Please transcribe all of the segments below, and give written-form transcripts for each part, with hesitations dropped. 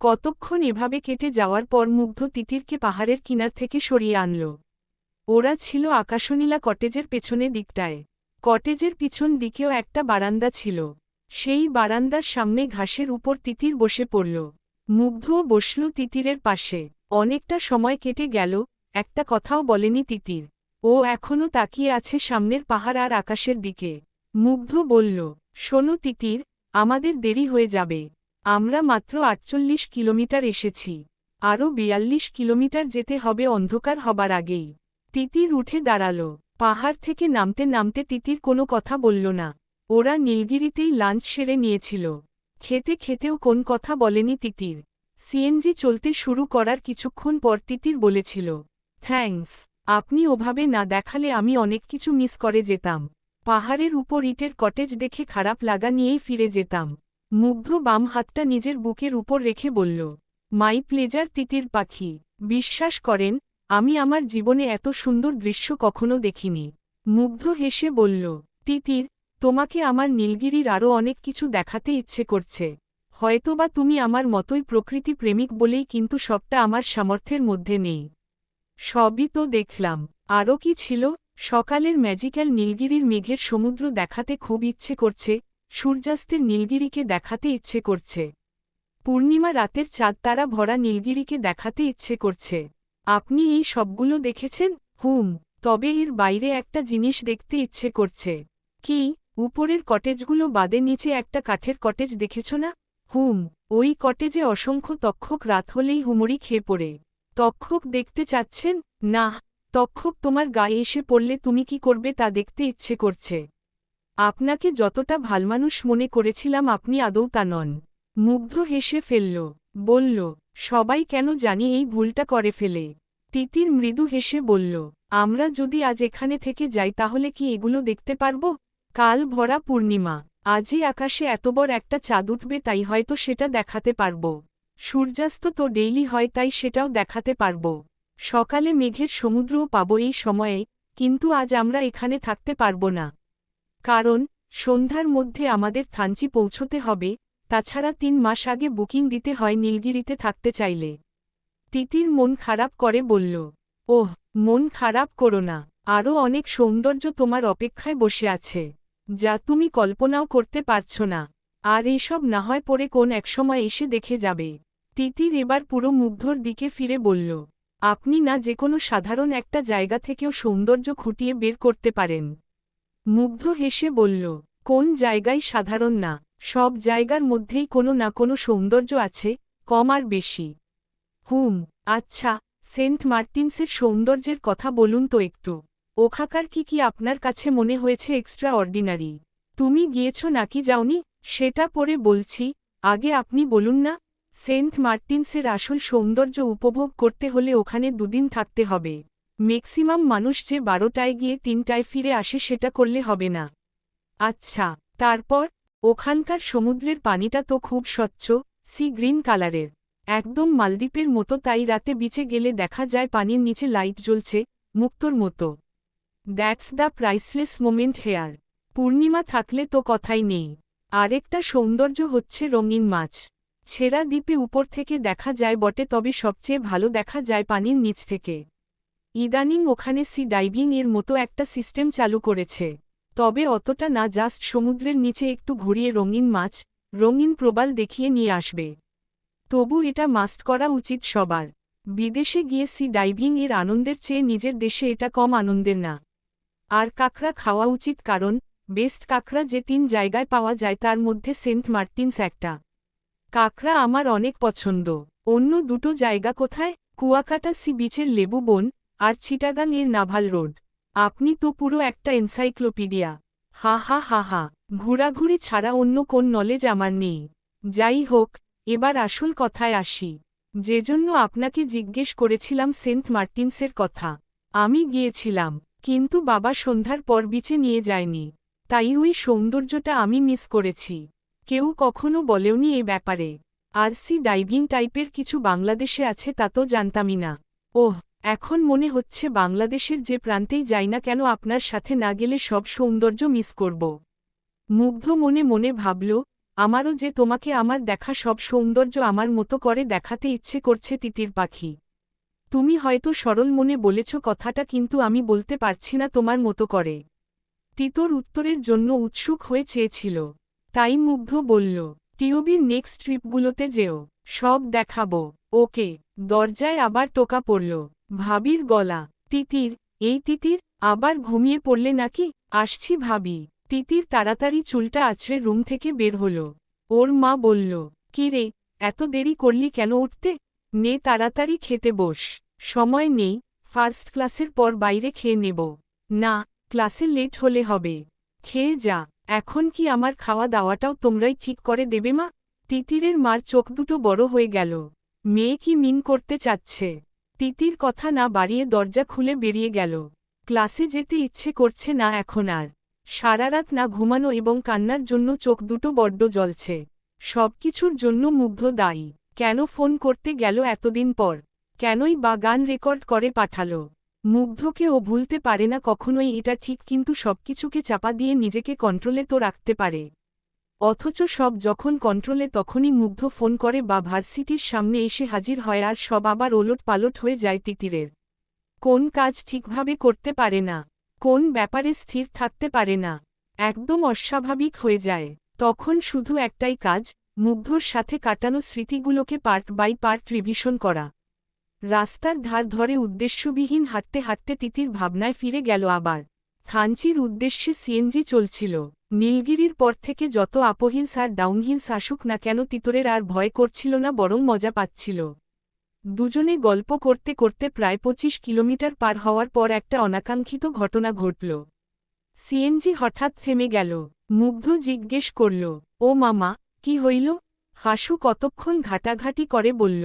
কতক্ষণ এভাবে কেটে যাওয়ার পর মুগ্ধ তিতিরকে পাহাড়ের কিনার থেকে সরিয়ে আনল। ওরা ছিল আকাশনীলা কটেজের পেছনে দিকটায়। কটেজের পিছন দিকেও একটা বারান্দা ছিল। সেই বারান্দার সামনে ঘাসের উপর তিতির বসে পড়ল। মুগ্ধও বসল তিতিরের পাশে। অনেকটা সময় কেটে গেল, একটা কথাও বলেনি তিতির। ও এখনও তাকিয়ে আছে সামনের পাহাড় আর আকাশের দিকে। মুগ্ধ বলল, শোনো তিতির, আমাদের দেরি হয়ে যাবে। আমরা মাত্র ৪৮ কিলোমিটার এসেছি। আরও ৪২ কিলোমিটার যেতে হবে অন্ধকার হবার আগেই। তিতির উঠে দাঁড়াল। পাহাড় থেকে নামতে নামতে তিতির কোনো কথা বলল না। ওরা নীলগিরিতেই লাঞ্চ সেরে নিয়েছিল। খেতে খেতেও কোন কথা বলেনি তিতির। সিএনজি চলতে শুরু করার কিছুক্ষণ পর তিতির বলেছিল, থ্যাঙ্কস, আপনি ওভাবে না দেখালে আমি অনেক কিছু মিস করে যেতাম। পাহাড়ের উপর ইটের কটেজ দেখে খারাপ লাগা নিয়েই ফিরে যেতাম। মুগ্ধ বাম হাতটা নিজের বুকের উপর রেখে বলল, মাই প্লেজার তিতির পাখি। বিশ্বাস করেন, আমি আমার জীবনে এত সুন্দর দৃশ্য কখনো দেখিনি। মুগ্ধ হেসে বলল, তিতির, তোমাকে আমার নীলগিরির আরও অনেক কিছু দেখাতে ইচ্ছে করছে। হয়তোবা তুমি আমার মতোই প্রকৃতি প্রেমিক বলেই, কিন্তু সবটা আমার সামর্থ্যের মধ্যে নেই। সবই তো দেখলাম। আরও কি ছিল? সকালের ম্যাজিক্যাল নীলগিরির মেঘের সমুদ্র দেখাতে খুব ইচ্ছে করছে। সূর্যাস্তের নীলগিরিকে দেখাতে ইচ্ছে করছে। পূর্ণিমা রাতের চাঁদ তারা ভরা নীলগিরিকে দেখাতে ইচ্ছে করছে। আপনি এই সবগুলো দেখেছেন? তবে এর বাইরে একটা জিনিস দেখতে ইচ্ছে করছে। কি? উপরের কটেজগুলো বাদে নিচে একটা কাঠের কটেজ দেখেছ না? ওই কটেজে অসংখ্য তক্ষক রাত হলেই হুমড়ি খেয়ে পড়ে। তক্ষক দেখতে চাচ্ছেন? না, তক্ষক তোমার গায়ে এসে পড়লে তুমি কি করবে তা দেখতে ইচ্ছে করছে। আপনাকে যতটা ভালমানুষ মনে করেছিলাম আপনি আদৌ তা নন। মুগ্ধ হেসে ফেলল, বলল, সবাই কেন জানি এই ভুলটা করে ফেলে। তিতির মৃদু হেসে বলল, আমরা যদি আজ এখানে থেকে যাই তাহলে কি এগুলো দেখতে পারব? কাল ভরা পূর্ণিমা, আজই আকাশে এত বড় একটা চাঁদ উঠবে, তাই হয়তো সেটা দেখাতে পারব। সূর্যাস্ত তো ডেইলি হয়, তাই সেটাও দেখাতে পারব। সকালে মেঘের সমুদ্রও পাব এই সময়ে, কিন্তু আজ আমরা এখানে থাকতে পারব না। কারণ সন্ধ্যার মধ্যে আমাদের থানচি পৌঁছতে হবে, তাছাড়া ৩ মাস আগে বুকিং দিতে হয় নীলগিরিতে থাকতে চাইলে। তিতির মন খারাপ করে বলল, ওহ, মন খারাপ করো না, আরও অনেক সৌন্দর্য তোমার অপেক্ষায় বসে আছে, যা তুমি কল্পনাও করতে পারছ না। আর এসব না হয় পরে কোন একসময় এসে দেখে যাবে। তিতির এবার পুরো মুগ্ধর দিকে ফিরে বলল, আপনি না যে কোনো সাধারণ একটা জায়গা থেকেও সৌন্দর্য খুঁটিয়ে বের করতে পারেন। মুগ্ধ হেসে বলল, কোন জায়গায় সাধারণ না? সব জায়গার মধ্যেই কোনো না কোনো সৌন্দর্য আছে, কম আর বেশি। আচ্ছা, সেন্ট মার্টিনসের সৌন্দর্যের কথা বলুন তো একটু। ওখাকার কি আপনার কাছে মনে হয়েছে এক্সট্রা অর্ডিনারি? তুমি গিয়েছ নাকি যাওনি সেটা পরে বলছি, আগে আপনি বলুন না। সেন্ট মার্টিনসের আসল সৌন্দর্য উপভোগ করতে হলে ওখানে 2 দিন থাকতে হবে। ম্যাক্সিমাম মানুষ যে 12টায় গিয়ে 3টায় ফিরে আসে সেটা করলে হবে না। আচ্ছা, তারপর? ওখানকার সমুদ্রের পানিটা তো খুব স্বচ্ছ, সি গ্রিন কালারের, একদম মালদ্বীপের মতো, তাই রাতে বিচে গেলে দেখা যায় পানির নিচে লাইট জ্বলছে, মুক্তোর মতো। That's the priceless moment here. পূর্ণিমা থাকলে তো কথাই নেই। আরেকটা সৌন্দর্য হচ্ছে রঙিন মাছ। ছেঁড়া দ্বীপে উপর থেকে দেখা যায় বটে, তবে সবচেয়ে ভালো দেখা যায় পানির নিচ থেকে। ইদানিং ওখানে সি ডাইভিং এর মতো একটা সিস্টেম চালু করেছে, তবে অতটা না, জাস্ট সমুদ্রের নিচে একটু ঘুরিয়ে রঙিন মাছ, রঙিন প্রবাল দেখিয়ে নিয়ে আসবে। তবু এটা মাস্ট করা উচিত সবার। বিদেশে গিয়ে সি ডাইভিং এর আনন্দের চেয়ে নিজের দেশে এটা কম আনন্দের না। আর কাঁকড়া খাওয়া উচিত, কারণ বেস্ট কাঁকড়া যে 3 জায়গায় পাওয়া যায় তার মধ্যে সেন্ট মার্টিনস একটা। কাঁকড়া আমার অনেক পছন্দ। অন্য 2টো জায়গা কোথায়? কুয়াকাটা সি বিচের লেবু বন, আর চিটাগাং এর নাভাল রোড। আপনি তো পুরো একটা এনসাইক্লোপিডিয়া। হা হা হা হা, ঘোরাঘুরি ছাড়া অন্য কোন নলেজ আমার নেই। যাই হোক, এবার আসল কথায় আসি। যেজন্য আপনাকে জিজ্ঞেস করেছিলাম সেন্ট মার্টিনসের কথা। আমি গিয়েছিলাম, কিন্তু বাবা সন্ধ্যার পর বিচে নিয়ে যায়নি, তাই ওই সৌন্দর্যটা আমি মিস করেছি। কেউ কখনো বলেওনি এ ব্যাপারে। আর সি ডাইভিং টাইপের কিছু বাংলাদেশে আছে তা তো জানতামই না। ওহ, এখন মনে হচ্ছে বাংলাদেশের যে প্রান্তেই যাই না কেন আপনার সাথে না গেলে সব সৌন্দর্য মিস করব। মুগ্ধ মনে মনে ভাবল, আমারও যে তোমাকে আমার দেখা সব সৌন্দর্য আমার মতো করে দেখাতে ইচ্ছে করছে তিতির পাখি। তুমি হয়তো সরল মনে বলেছ কথাটা, কিন্তু আমি বলতে পারছি না তোমার মতো করে। তিতর উত্তরের জন্য উৎসুক হয়ে চেয়েছিল। তাই মুগ্ধ বলল, টিউবির নেক্সট ট্রিপগুলোতে যেও, সব দেখাবো। ওকে। দরজায় আবার টোকা পড়ল ভাবির গলা। তিতির, এই তিতির, আবার ঘুমিয়ে পড়লে নাকি? আসছি ভাবি। তিতির তাড়াতাড়ি চুলটা আছড়ে রুম থেকে বের হল। ওর মা বলল, কি রে, এত দেরি করলি কেন উঠতে? নে তাড়াতাড়ি খেতে বস। সময় নেই, ফার্স্ট ক্লাসের পর বাইরে খেয়ে নেব। না, ক্লাসে লেট হলে হবে। খেয়ে যা। এখন কি আমার খাওয়া দাওয়াটাও তোমরাই ঠিক করে দেবে মা? তিতিরের মার চোখ দুটো বড় হয়ে গেল। মেয়ে কি মিন করতে চাচ্ছে? তিতির কথা না বাড়িয়ে দরজা খুলে বেরিয়ে গেল। ক্লাসে যেতে ইচ্ছে করছে না এখন আর। সারারাত না ঘুমানো এবং কান্নার জন্য চোখ দুটো বড্ড জ্বলছে। সবকিছুর জন্য মুগ্ধ দায়ী। কেন ফোন করতে গেল এতদিন পর? কেনই বা গান রেকর্ড করে পাঠালো? মুগ্ধকে ও ভুলতে পারে না কখনোই, এটা ঠিক, কিন্তু সবকিছুকে চাপা দিয়ে নিজেকে কন্ট্রোলে তো রাখতে পারে। অথচ সব যখন কন্ট্রোলে তখনই মুগ্ধ ফোন করে বা ভার্সিটির সামনে এসে হাজির হয়, আর সব আবার ওলট পালট হয়ে যায় তিতিরের। কোন কাজ ঠিকভাবে করতে পারে না, কোন ব্যাপারে স্থির থাকতে পারে না, একদম অস্বাভাবিক হয়ে যায়। তখন শুধু একটাই কাজ, মুগ্ধর সাথে কাটানো স্মৃতিগুলোকে পার্ট বাই পার্ট রিভিশন করা। রাস্তার ধার ধরে উদ্দেশ্যবিহীন হাঁটতে হাঁটতে তিতির ভাবনায় ফিরে গেল আবার। থানচির উদ্দেশ্যে সিএনজি চলছিল। নীলগিরির পর থেকে যত আপহিলস আর ডাউনহিলস আসুক না কেন, তিতরের আর ভয় করছিল না, বরং মজা পাচ্ছিল। দুজনে গল্প করতে করতে প্রায় 25 কিলোমিটার পার হওয়ার পর একটা অনাকাঙ্ক্ষিত ঘটনা ঘটল। সিএনজি হঠাৎ থেমে গেল। মুগ্ধ জিজ্ঞেস করল, ও মামা, কি হইল? হাসু কতক্ষণ ঘাটাঘাটি করে বলল,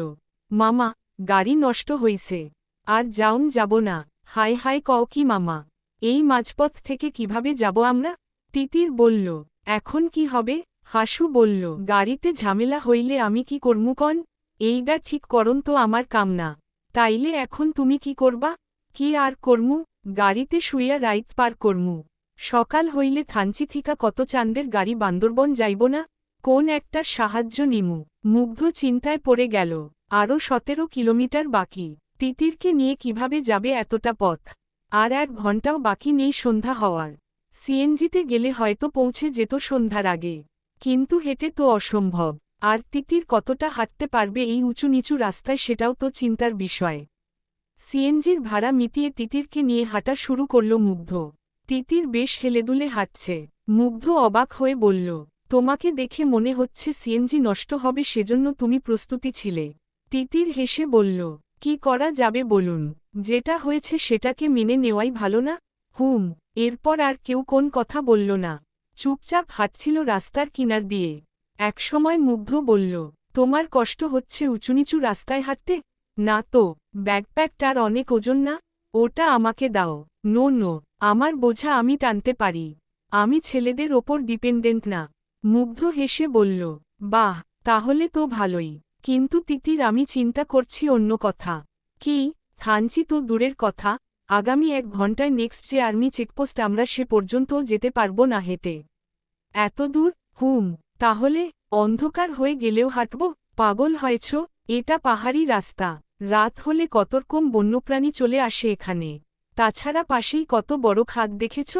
মামা, গাড়ি নষ্ট হইছে, আর যাউন যাব না। হায় হায়, কও কি মামা? এই মাঝপথ থেকে কিভাবে যাব আমরা? তিতির বলল, এখন কি হবে? হাসু বলল, গাড়িতে ঝামেলা হইলে আমি কি করমু কন? এইডা ঠিক করন তো আমার কাম না। তাইলে এখন তুমি কি করবা? কি আর করমু, গাড়িতে শুইয়া রাইত পার করমু। সকাল হইলে থানচি থিকা কত চাঁদের গাড়ি বান্দরবন যাইব না? কোন একটার সাহায্য নিমু? মুগ্ধ চিন্তায় পড়ে গেল। আরও 17 কিলোমিটার বাকি। তিতিরকে নিয়ে কিভাবে যাবে এতটা পথ? আর 1 ঘন্টাও বাকি নেই সন্ধ্যা হওয়ার। সিএনজিতে গেলে হয়তো পৌঁছে যেত সন্ধ্যার আগে, কিন্তু হেঁটে তো অসম্ভব। আর তিতির কতটা হাঁটতে পারবে এই উঁচু নিচু রাস্তায়, সেটাও তো চিন্তার বিষয়। সিএনজির ভাড়া মিটিয়ে তিতিরকে নিয়ে হাঁটা শুরু করল মুগ্ধ। তিতির বেশ হেলেদুলে হাঁটছে। মুগ্ধ অবাক হয়ে বলল, তোমাকে দেখে মনে হচ্ছে সিএনজি নষ্ট হবে, সেজন্য তুমি প্রস্তুতি ছিলে। তিতির হেসে বলল, কি করা যাবে বলুন, যেটা হয়েছে সেটাকে মেনে নেওয়াই ভালো না? হুম। এরপর আর কেউ কোন কথা বলল না। চুপচাপ হাঁটছিল রাস্তার কিনার দিয়ে। একসময় মুগ্ধ বলল, তোমার কষ্ট হচ্ছে উঁচুনিচু রাস্তায় হাঁটতে? না তো, ব্যাকপ্যাকটার অনেক ওজন না? ওটা আমাকে দাও। নো নো, আমার বোঝা আমি টানতে পারি। আমি ছেলেদের ওপর ডিপেন্ডেন্ট না। মুগ্ধ হেসে বলল, বাহ, তাহলে তো ভালোই। কিন্তু তিতির, আমি চিন্তা করছি অন্য কথা। কি? থানচি তো দূরের কথা, আগামী 1 ঘন্টায় নেক্সট যে আর্মি চেকপোস্ট, আমরা সে পর্যন্তও যেতে পারব না হেঁটে। এত দূর? হুম। তাহলে অন্ধকার হয়ে গেলেও হাঁটব? পাগল হয়েছ? এটা পাহাড়ি রাস্তা। রাত হলে কতরকম বন্যপ্রাণী চলে আসে এখানে। তাছাড়া পাশেই কত বড় খাদ দেখেছ?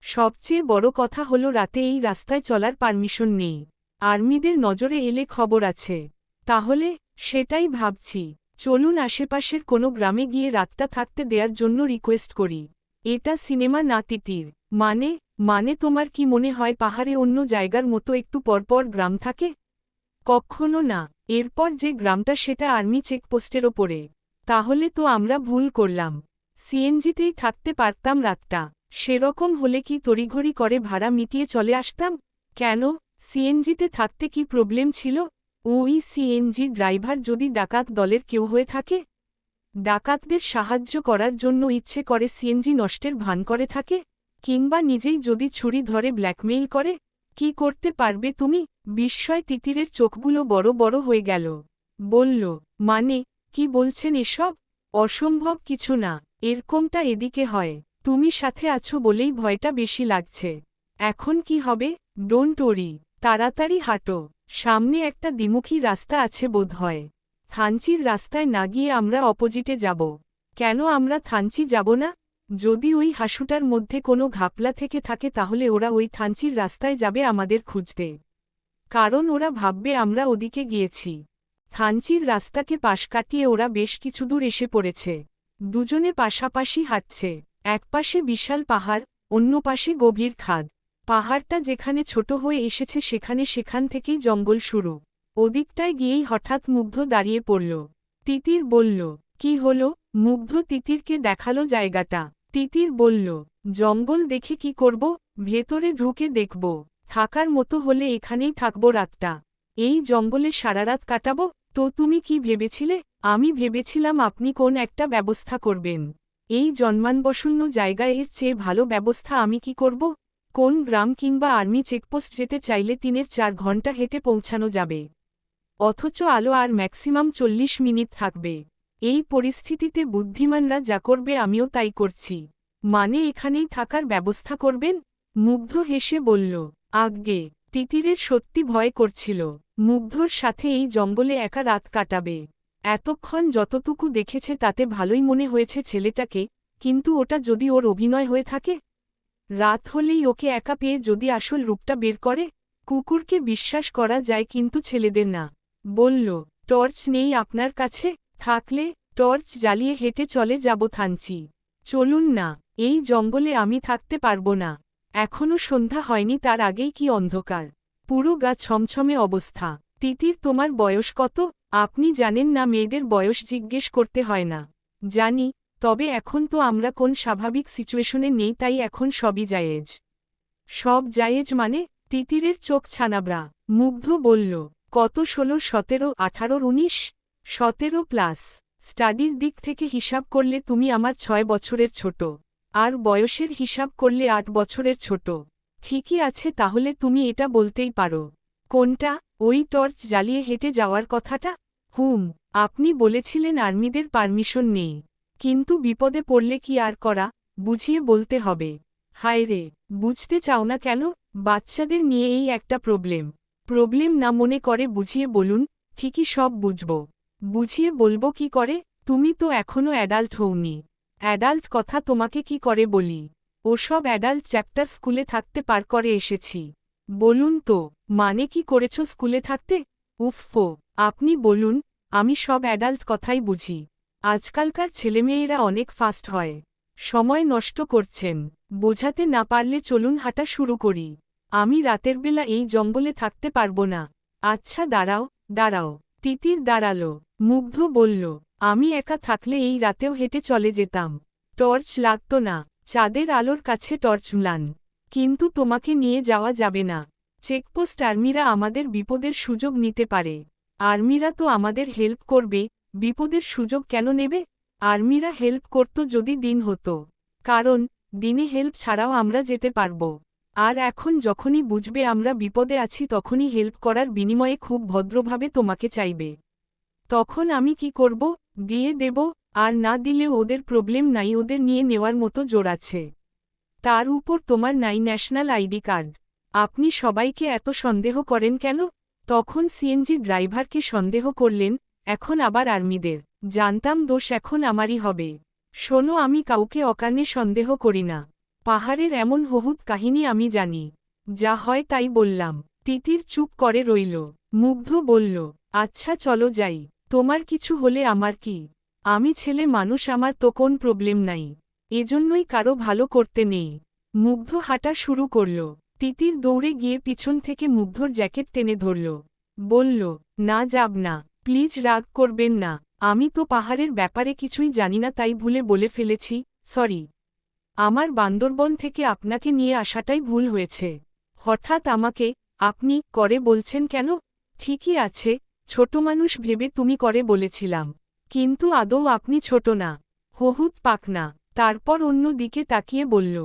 সবচেয়ে বড় কথা হলো রাতে এই রাস্তায় চলার পারমিশন নেই। আর্মিদের নজরে এলে খবর আছে। তাহলে? সেটাই ভাবছি। চলুন আশেপাশের কোনো গ্রামে গিয়ে রাতটা থাকতে দেয়ার জন্য রিকোয়েস্ট করি। এটা সিনেমা না তিতির। মানে তোমার কি মনে হয় পাহাড়ে অন্য জায়গার মতো একটু পরপর গ্রাম থাকে? কক্ষনো না। এরপর যে গ্রামটা সেটা আর্মি চেকপোস্টের ওপরে। তাহলে তো আমরা ভুল করলাম। সিএনজিতেই থাকতে পারতাম রাতটা। সেরকম হলে কি তড়িঘড়ি করে ভাড়া মিটিয়ে চলে আসতাম? কেন, সিএনজিতে থাকতে কি প্রবলেম ছিল? ওই সিএনজি ড্রাইভার যদি ডাকাত দলের কেউ হয়ে থাকে? ডাকাতদের সাহায্য করার জন্য ইচ্ছে করে সিএনজি নষ্টের ভান করে থাকে? কিংবা নিজেই যদি ছুরি ধরে ব্ল্যাকমেইল করে? কি করতে পারবে তুমি? বিস্ময় তিতিরের চোখগুলো বড় বড় হয়ে গেল। বলল, মানে, কি বলছেন এসব? অসম্ভব কিছু না। এরকমটা এদিকে হয়। তুমি সাথে আছো বলেই ভয়টা বেশি লাগছে। এখন কি হবে? Don't worry. তাড়াতাড়ি হাঁটো, সামনে একটা দ্বিমুখী রাস্তা আছে বোধহয়। থানচির রাস্তায় না গিয়ে আমরা অপোজিটে যাব। কেন আমরা থানচি যাব না? যদি ওই হাসুটার মধ্যে কোনো ঘাপলা থেকে থাকে তাহলে ওরা ওই থানচির রাস্তায় যাবে আমাদের খুঁজতে। কারণ ওরা ভাববে আমরা ওদিকে গিয়েছি। থানচির রাস্তাকে পাশ কাটিয়ে ওরা বেশ কিছু দূর এসে পড়েছে। দুজনে পাশাপাশি হাঁটছে। একপাশে বিশাল পাহাড়, অন্য পাশে গভীর খাদ। পাহাড়টা যেখানে ছোট হয়ে এসেছে সেখান থেকেই জঙ্গল শুরু। ওদিকটায় গিয়েই হঠাৎ মুগ্ধ দাঁড়িয়ে পড়ল। তিতির বলল, কি হলো? মুগ্ধ তিতিরকে দেখালো জায়গাটা। তিতির বলল, জঙ্গল দেখে কি করব? ভেতরে ঢুকে দেখব। থাকার মতো হলে এখানেই থাকব রাতটা। এই জঙ্গলে সারারাত কাটাবো? তো তুমি কি ভেবেছিলে? আমি ভেবেছিলাম আপনি কোন একটা ব্যবস্থা করবেন। এই জন্মানবশূন্য জায়গায় এর চেয়ে ভালো ব্যবস্থা আমি কি করব? কোন গ্রাম কিংবা আর্মি চেকপোস্ট যেতে চাইলে 3-4 ঘন্টা হেঁটে পৌঁছানো যাবে। অথচ আলো আর ম্যাক্সিমাম 40 মিনিট থাকবে। এই পরিস্থিতিতে বুদ্ধিমানরা যা করবে আমিও তাই করছি। মানে এখানেই থাকার ব্যবস্থা করবেন? মুগ্ধ হেসে বলল, আজ্ঞে। তিতিরের সত্যি ভয় করছিল। মুগ্ধর সাথে এই জঙ্গলে একা রাত কাটাবে। এতক্ষণ যতটুকু দেখেছে তাতে ভালোই মনে হয়েছে ছেলেটাকে, কিন্তু ওটা যদি ওর অভিনয় হয়ে থাকে? রাত হলেই ওকে একা পেয়ে যদি আসল রূপটা বের করে? কুকুরকে বিশ্বাস করা যায় কিন্তু ছেলেদের না। বলল, টর্চ নেই আপনার কাছে? থাকলে টর্চ জ্বালিয়ে হেঁটে চলে যাব থানচি। চলুন না, এই জঙ্গলে আমি থাকতে পারবো না। এখনো সন্ধ্যা হয়নি তার আগেই কি অন্ধকার। পুরো গা ছমছমে অবস্থা। তিতির তোমার বয়স কত? আপনি জানেন না মেয়েদের বয়স জিজ্ঞেস করতে হয় না। জানি, তবে এখন তো আমরা কোন স্বাভাবিক সিচুয়েশনে নেই তাই এখন সবই জায়েজ। সব জায়েজ মানে? তিতিরের চোখ ছানাবড়া। মুগ্ধ বলল, কত 16, 17, 18, 19? 17+। স্টাডির দিক থেকে হিসাব করলে তুমি আমার 6 বছরের ছোট। আর বয়সের হিসাব করলে 8 বছরের ছোট। ঠিকই আছে, তাহলে তুমি এটা বলতেই পারো। কোনটা? ওই টর্চ জ্বালিয়ে হেঁটে যাওয়ার কথাটা? আপনি বলেছিলেন আর্মিদের পারমিশন নেই। কিন্তু বিপদে পড়লে কি আর করা? বুঝিয়ে বলতে হবে। হায় রে, বুঝতে চাও না কেন? বাচ্চাদের নিয়ে এই একটা প্রবলেম না মনে করে বুঝিয়ে বলুন। ঠিকই সব বুঝব। বুঝিয়ে বলবো কি করে? তুমি তো এখনো অ্যাডাল্ট হওনি। অ্যাডাল্ট কথা তোমাকে কি করে বলি? ওসব অ্যাডাল্ট চ্যাপ্টার স্কুলে থাকতে পার করে এসেছি। বলুন তো, মানে কি করেছ স্কুলে থাকতে? উফফো, আপনি বলুন। আমি সব অ্যাডাল্ট কথাই বুঝি। আজকালকার ছেলেমেয়েরা অনেক ফাস্ট হয়। সময় নষ্ট করছেন। বোঝাতে না পারলে চলুন হাঁটা শুরু করি। আমি রাতের বেলা এই জঙ্গলে থাকতে পারবো না। আচ্ছা দাঁড়াও। তিতির দাঁড়ালো। মুগ্ধ বলল, আমি একা থাকলে এই রাতেও হেঁটে চলে যেতাম। টর্চ লাগতো না। চাঁদের আলোর কাছে টর্চ ম্লান। কিন্তু তোমাকে নিয়ে যাওয়া যাবে না। চেকপোস্ট আর্মিরা আমাদের বিপদের সুযোগ নিতে পারে। আর্মিরা তো আমাদের হেল্প করবে, বিপদের সুযোগ কেন নেবে? আর্মিরা হেল্প করত যদি দিন হতো। কারণ দিনে হেল্প ছাড়াও আমরা যেতে পারব। আর এখন যখনই বুঝবে আমরা বিপদে আছি তখনই হেল্প করার বিনিময়ে খুব ভদ্রভাবে তোমাকে চাইবে। তখন আমি কি করব? দিয়ে দেব। আর না দিলেও ওদের প্রবলেম নাই, ওদের নিয়ে নেওয়ার মতো জোর আছে। তার উপর তোমার নাই ন্যাশনাল আইডি কার্ড। আপনি সবাইকে এত সন্দেহ করেন কেন? তখন সিএনজি ড্রাইভারকে সন্দেহ করলেন, এখন আবার আর্মিদের। জানতাম দোষ এখন আমারই হবে। শোনো, আমি কাউকে অকারণে সন্দেহ করি না। পাহাড়ের এমন হহুত কাহিনী আমি জানি। যা হয় তাই বললাম। তিতির চুপ করে রইল। মুগ্ধ বলল, আচ্ছা চলো যাই। তোমার কিছু হলে আমার কি? আমি ছেলে মানুষ, আমার তো কোন প্রবলেম নাই। এজন্যই কারো ভালো করতে নেই। মুগ্ধ হাঁটা শুরু করল। তিতির দৌড়ে গিয়ে পিছন থেকে মুগ্ধর জ্যাকেট টেনে ধরল। বলল, না যাব না, প্লিজ রাগ করবেন না। আমি তো পাহাড়ের ব্যাপারে কিছুই জানি না তাই ভুলে বলে ফেলেছি, সরি। আমার বান্দরবন থেকে আপনাকে নিয়ে আসাটাই ভুল হয়েছে। হঠাৎ আমাকে আপনি করে বলছেন কেন? ঠিকই আছে, ছোট মানুষ ভেবে তুমি করে বলেছিলাম। কিন্তু আদৌ আপনি ছোট না, হহুত পাকনা। তারপর অন্য দিকে তাকিয়ে বলল,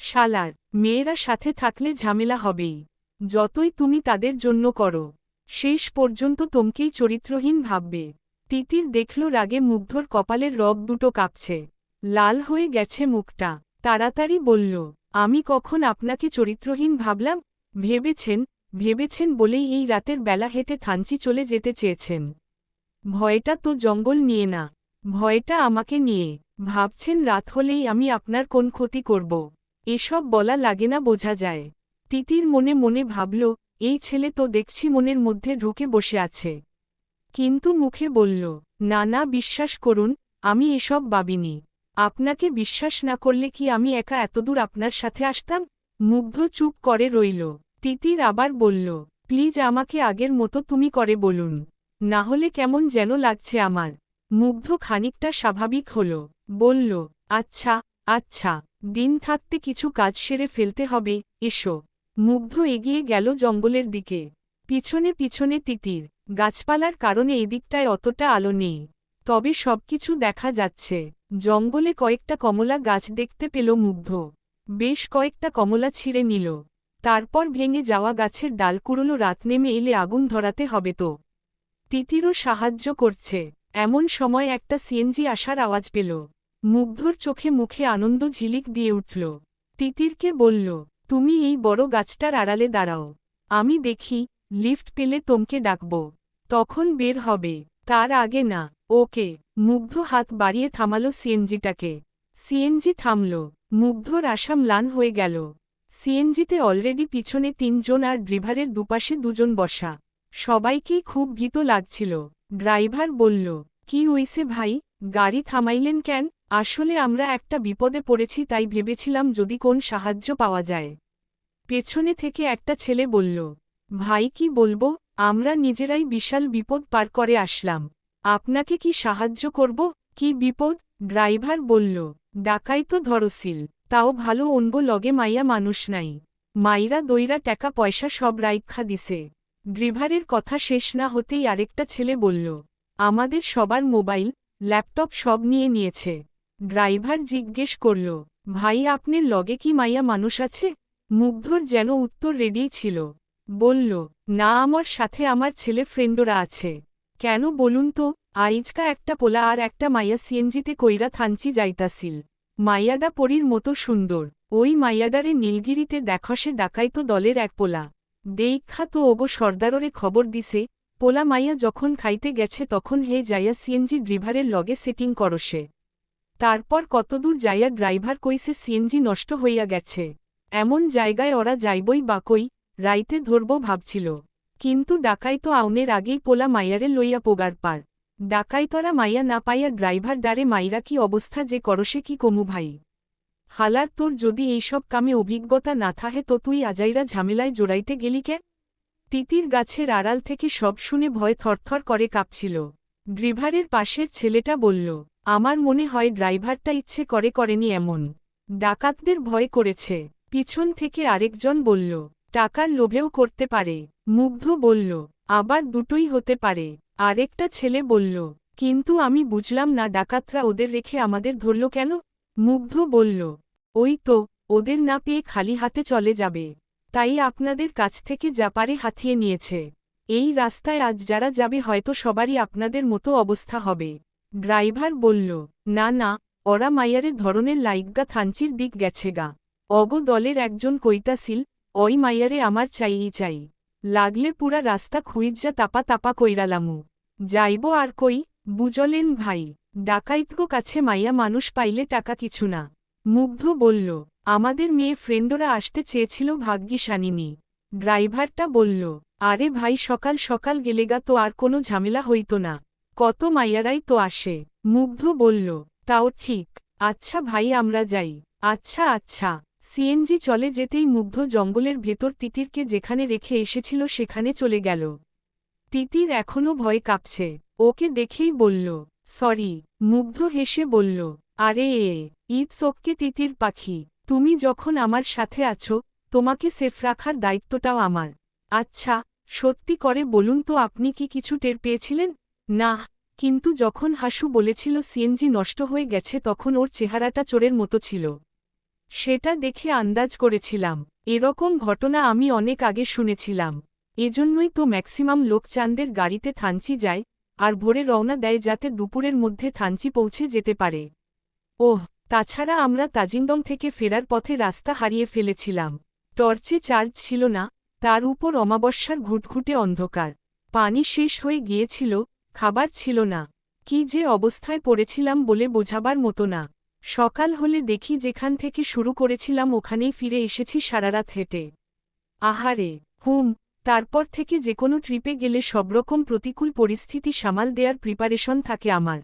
শালার মেয়েরা সাথে থাকলে ঝামেলা হবেই। যতই তুমি তাদের জন্য করো, শেষ পর্যন্ত তোমকেই চরিত্রহীন ভাববে। তিতির দেখল রাগে মুগ্ধর কপালের রগ দুটো কাঁপছে। লাল হয়ে গেছে মুখটা। তাড়াতাড়ি বলল, আমি কখন আপনাকে চরিত্রহীন ভাবলাম? ভেবেছেন ভেবেছেন বলেই এই রাতের বেলা হেঁটে থানচি চলে যেতে চেয়েছেন। ভয়টা তো জঙ্গল নিয়ে না, ভয়টা আমাকে নিয়ে। ভাবছেন রাত হলেই আমি আপনার কোন ক্ষতি করব? এসব বলা লাগে না, বোঝা যায়। তিতির মনে মনে ভাবল, এই ছেলে তো দেখছি মনের মধ্যে ঢুকে বসে আছে। কিন্তু মুখে বলল, না না, বিশ্বাস করুন, আমি এসব ভাবিনি। আপনাকে বিশ্বাস না করলে কি আমি একা এতদূর আপনার সাথে আসতাম? মুগ্ধ চুপ করে রইল। তিতির আবার বলল, প্লিজ আমাকে আগের মতো তুমি করে বলুন, না হলে কেমন যেন লাগছে আমার। মুগ্ধ খানিকটা স্বাভাবিক হল, বলল, আচ্ছা আচ্ছা, দিন থাকতে কিছু কাজ সেরে ফেলতে হবে, এসো। মুগ্ধ এগিয়ে গেল জঙ্গলের দিকে। পিছনে পিছনে তিতির। গাছপালার কারণে এদিকটায় অতটা আলো নেই, তবে সবকিছু দেখা যাচ্ছে। জঙ্গলে কয়েকটা কমলা গাছ দেখতে পেল মুগ্ধ। বেশ কয়েকটা কমলা ছিঁড়ে নিল। তারপর ভেঙে যাওয়া গাছের ডাল কুড়োলো, রাত নেমে এলে আগুন ধরাতে হবে তো। তিতিরও সাহায্য করছে। এমন সময় একটা সিএনজি আসার আওয়াজ পেল। মুগ্ধর চোখে মুখে আনন্দ ঝিলিক দিয়ে উঠল। তিতিরকে বলল, তুমি এই বড় গাছটার আড়ালে দাঁড়াও, আমি দেখি, লিফট পেলে তোমকে ডাকব, তখন বের হবে। তার আগে না। ওকে। মুগ্ধ হাত বাড়িয়ে থামালো সিএনজিটাকে। সিএনজি থামল। মুগ্ধর আশা ম্লান হয়ে গেল। সিএনজিতে অলরেডি পিছনে ৩ জন আর ড্রাইভারের দুপাশে ২ জন বসা। সবাইকেই খুব ভীত লাগছিল। ড্রাইভার বলল, কি হইছে ভাই, গাড়ি থামাইলেন কেন? আসলে আমরা একটা বিপদে পড়েছি, তাই ভেবেছিলাম যদি কোন সাহায্য পাওয়া যায়। পেছনে থেকে একটা ছেলে বলল, ভাই কি বলবো, আমরা নিজেরাই বিশাল বিপদ পার করে আসলাম, আপনাকে কি সাহায্য করব? কি বিপদ? ড্রাইভার বলল, ডাকাই তো ধরছিল, তাও ভালো অনগো লগে মাইয়া মানুষ নাই, মাইরা দইরা টাকা পয়সা সব রাইখা দিছে। ড্রাইভারের কথা শেষ না হতেই আরেকটা ছেলে বলল, আমাদের সবার মোবাইল, ল্যাপটপ সব নিয়ে নিয়েছে। ড্রাইভার জিজ্ঞেস করল, ভাই আপনার লগে কি মাইয়া মানুষ আছে? মুগ্ধর যেন উত্তর রেডি ছিল। বলল, না, আমার সাথে আমার ছেলে ফ্রেন্ডরা আছে। কেন বলুন তো? আইজকা একটা পোলা আর একটা মাইয়া সিএনজিতে কইরা থানচি যাইতাছিল। মাইয়াডা পরীর মতো সুন্দর। ওই মাইয়াডারে নীলগিরিতে দেখসে ডাকাইতো দলের এক পোলা। দেইখা তো ওগো সর্দাররে খবর দিছে। পোলা মাইয়া যখন খাইতে গেছে তখন হে যাইয়া সিএনজি ড্রাইভারের লগে সেটিং করসে। তারপর কতদূর যাইয়া ড্রাইভার কইছে সিএনজি নষ্ট হইয়া গেছে। এমন জায়গায় ওরা যাইবই বা কই, রাইতে ধরব ভাবছিল। কিন্তু ডাকাইতো আউনের আগেই পোলা মাইয়ারে লইয়া পোগার পার। ডাকাইতরা মাইয়া না পাইয়া ড্রাইভার ডারে মাইরা কি অবস্থা যে করসে কি কমু ভাই। হালার তোর যদি এইসব কামে অভিজ্ঞতা না থাহে তো তুই আজাইরা ঝামেলায় জোড়াইতে গেলি কে? তিতির গাছের আড়াল থেকে সব শুনে ভয় থরথর করে কাঁপছিল। ড্রাইভারের পাশের ছেলেটা বলল, আমার মনে হয় ড্রাইভারটা ইচ্ছে করে করেনি এমন। ডাকাতদের ভয় করেছে। পিছন থেকে আরেকজন বলল, টাকার লোভেও করতে পারে। মুগ্ধ বলল, আবার দুটোই হতে পারে। আরেকটা ছেলে বলল, কিন্তু আমি বুঝলাম না ডাকাতরা ওদের রেখে আমাদের ধরল কেন? মুগ্ধ বলল, ওই তো, ওদের না পেয়ে খালি হাতে চলে যাবে, তাই আপনাদের কাছ থেকে যা পারে হাতিয়ে নিয়েছে। এই রাস্তায় আজ যারা যাবে হয়তো সবারই আপনাদের মতো অবস্থা হবে। ড্রাইভার বলল, না না, ওরা মাইয়ারের ধরনের লাইগা থানচির দিক গেছে গা। অগো দলের একজন কইতাছিল, ওই মাইয়ারে আমার চাইই চাই, লাগলে পুরা রাস্তা খুইজ্জা তাপা তাপা কইরালামু। যাইব আর কই, বুঝলেন ভাই, ডাকাইতগো কাছে মাইয়া মানুষ পাইলে টাকা কিছু না। মুগ্ধ বলল, আমাদের মেয়ে ফ্রেন্ডরা আসতে চেয়েছিল, ভাগ্যিস আনিনি। ড্রাইভারটা বলল, আরে ভাই, সকাল সকাল গেলেগা তো আর কোনো ঝামেলা হইতো না, কত মাইয়ারাই তো আসে। মুগ্ধ বলল, তাও ঠিক। আচ্ছা ভাই, আমরা যাই। আচ্ছা আচ্ছা। সিএনজি চলে যেতেই মুগ্ধ জঙ্গলের ভেতর তিতিরকে যেখানে রেখে এসেছিল সেখানে চলে গেল। তিতির এখনও ভয় কাঁপছে। ওকে দেখেই বলল, সরি। মুগ্ধ হেসে বলল, আরে ইটস ওকে তিতির পাখি, তুমি যখন আমার সাথে আছো, তোমাকে সেফ রাখার দায়িত্বটাও আমার। আচ্ছা, সত্যি করে বলুন তো, আপনি কি কিছু টের পেয়েছিলেন? না, কিন্তু যখন হাসু বলেছিল সিএনজি নষ্ট হয়ে গেছে তখন ওর চেহারাটা চোরের মতো ছিল। সেটা দেখে আন্দাজ করেছিলাম। এরকম ঘটনা আমি অনেক আগে শুনেছিলাম। এজন্যই তো ম্যাক্সিমাম লোক চাঁদের গাড়িতে থানচি যায়, আর ভোরে রওনা দেয় যাতে দুপুরের মধ্যে থানচি পৌঁছে যেতে পারে। ওহ, তাছাড়া আমরা তাজিংডং থেকে ফেরার পথে রাস্তা হারিয়ে ফেলেছিলাম। টর্চে চার্জ ছিল না, তার উপর অমাবস্যার ঘুটঘুটে অন্ধকার। পানি শেষ হয়ে গিয়েছিল, খাবার ছিল না। কি যে অবস্থায় পড়েছিলাম বলে বোঝাবার মতো না। সকাল হলে দেখি যেখান থেকে শুরু করেছিলাম ওখানেই ফিরে এসেছি সারারাত হেঁটে। আহারে, তারপর থেকে যেকোনো ট্রিপে গেলে সবরকম প্রতিকূল পরিস্থিতি সামাল দেয়ার প্রিপারেশন থাকে আমার।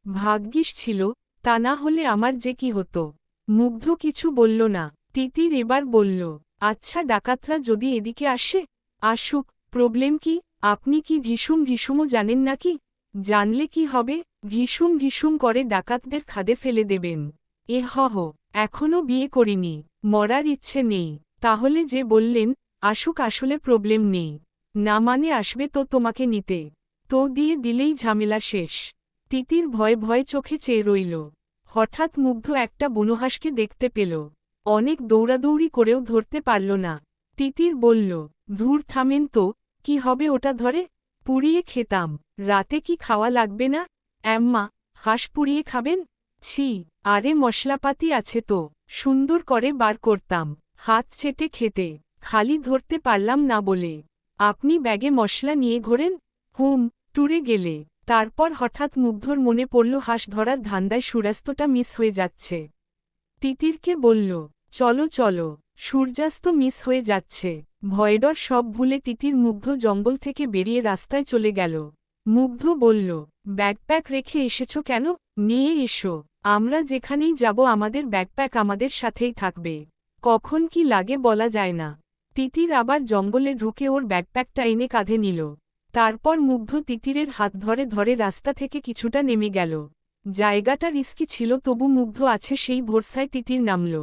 ভাগ্যিস ছিল, তা না হলে আমার যে কি হতো। মুগ্ধ কিছু বলল না। তিতির এবার বলল, আচ্ছা ডাকাতরা যদি এদিকে আসে? আসুক, প্রবলেম কি? আপনি কি ঢিসুম ঢিসুমও জানেন নাকি? জানলে কি হবে? ঢিসুম ঢিসুম করে ডাকাতদের খাদে ফেলে দেবেন। এখনও বিয়ে করিনি, মরার ইচ্ছে নেই। তাহলে যে বললেন, আসুক, আসলে প্রবলেম নেই। না মানে আসবে তো তোমাকে নিতে। তো দিয়ে দিলেই ঝামেলা শেষ। তিতির ভয়ে ভয়ে চোখে চেয়ে রইল। হঠাৎ মুগ্ধ একটা বুনোহাঁসকে দেখতে পেল। অনেক দৌড়াদৌড়ি করেও ধরতে পারল না। তিতির বলল, ধুর থামেন তো, কি হবে ওটা ধরে? পুড়িয়ে খেতাম। রাতে কি খাওয়া লাগবে না? অ্যাম্মা, হাঁস পুড়িয়ে খাবেন? ছি, আরে মশলাপাতি আছে তো, সুন্দর করে বার করতাম, হাত চেটে খেতে। খালি ধরতে পারলাম না বলে। আপনি ব্যাগে মশলা নিয়ে ঘোরেন? ট্যুরে গেলে। তারপর হঠাৎ মুগ্ধর মনে পড়ল হাঁস ধরার ধান্দায় সূর্যাস্তটা মিস হয়ে যাচ্ছে। তিতিরকে বলল, চলো চলো, সূর্যাস্ত মিস হয়ে যাচ্ছে। ভয়ডর সব ভুলে তিতির মুগ্ধ জঙ্গল থেকে বেরিয়ে রাস্তায় চলে গেল। মুগ্ধ বলল, ব্যাকপ্যাক রেখে এসেছ কেন? নিয়ে এসো, আমরা যেখানেই যাব আমাদের ব্যাকপ্যাক আমাদের সাথেই থাকবে। কখন কি লাগে বলা যায় না। তিতির আবার জঙ্গলে ঢুকে ওর ব্যাকপ্যাকটা এনে কাঁধে নিল। তারপর মুগ্ধ তিতিরের হাত ধরে ধরে রাস্তা থেকে কিছুটা নেমে গেল। জায়গাটা রিস্কি ছিল, তবু মুগ্ধ আছে সেই ভরসায় তিতির নামল।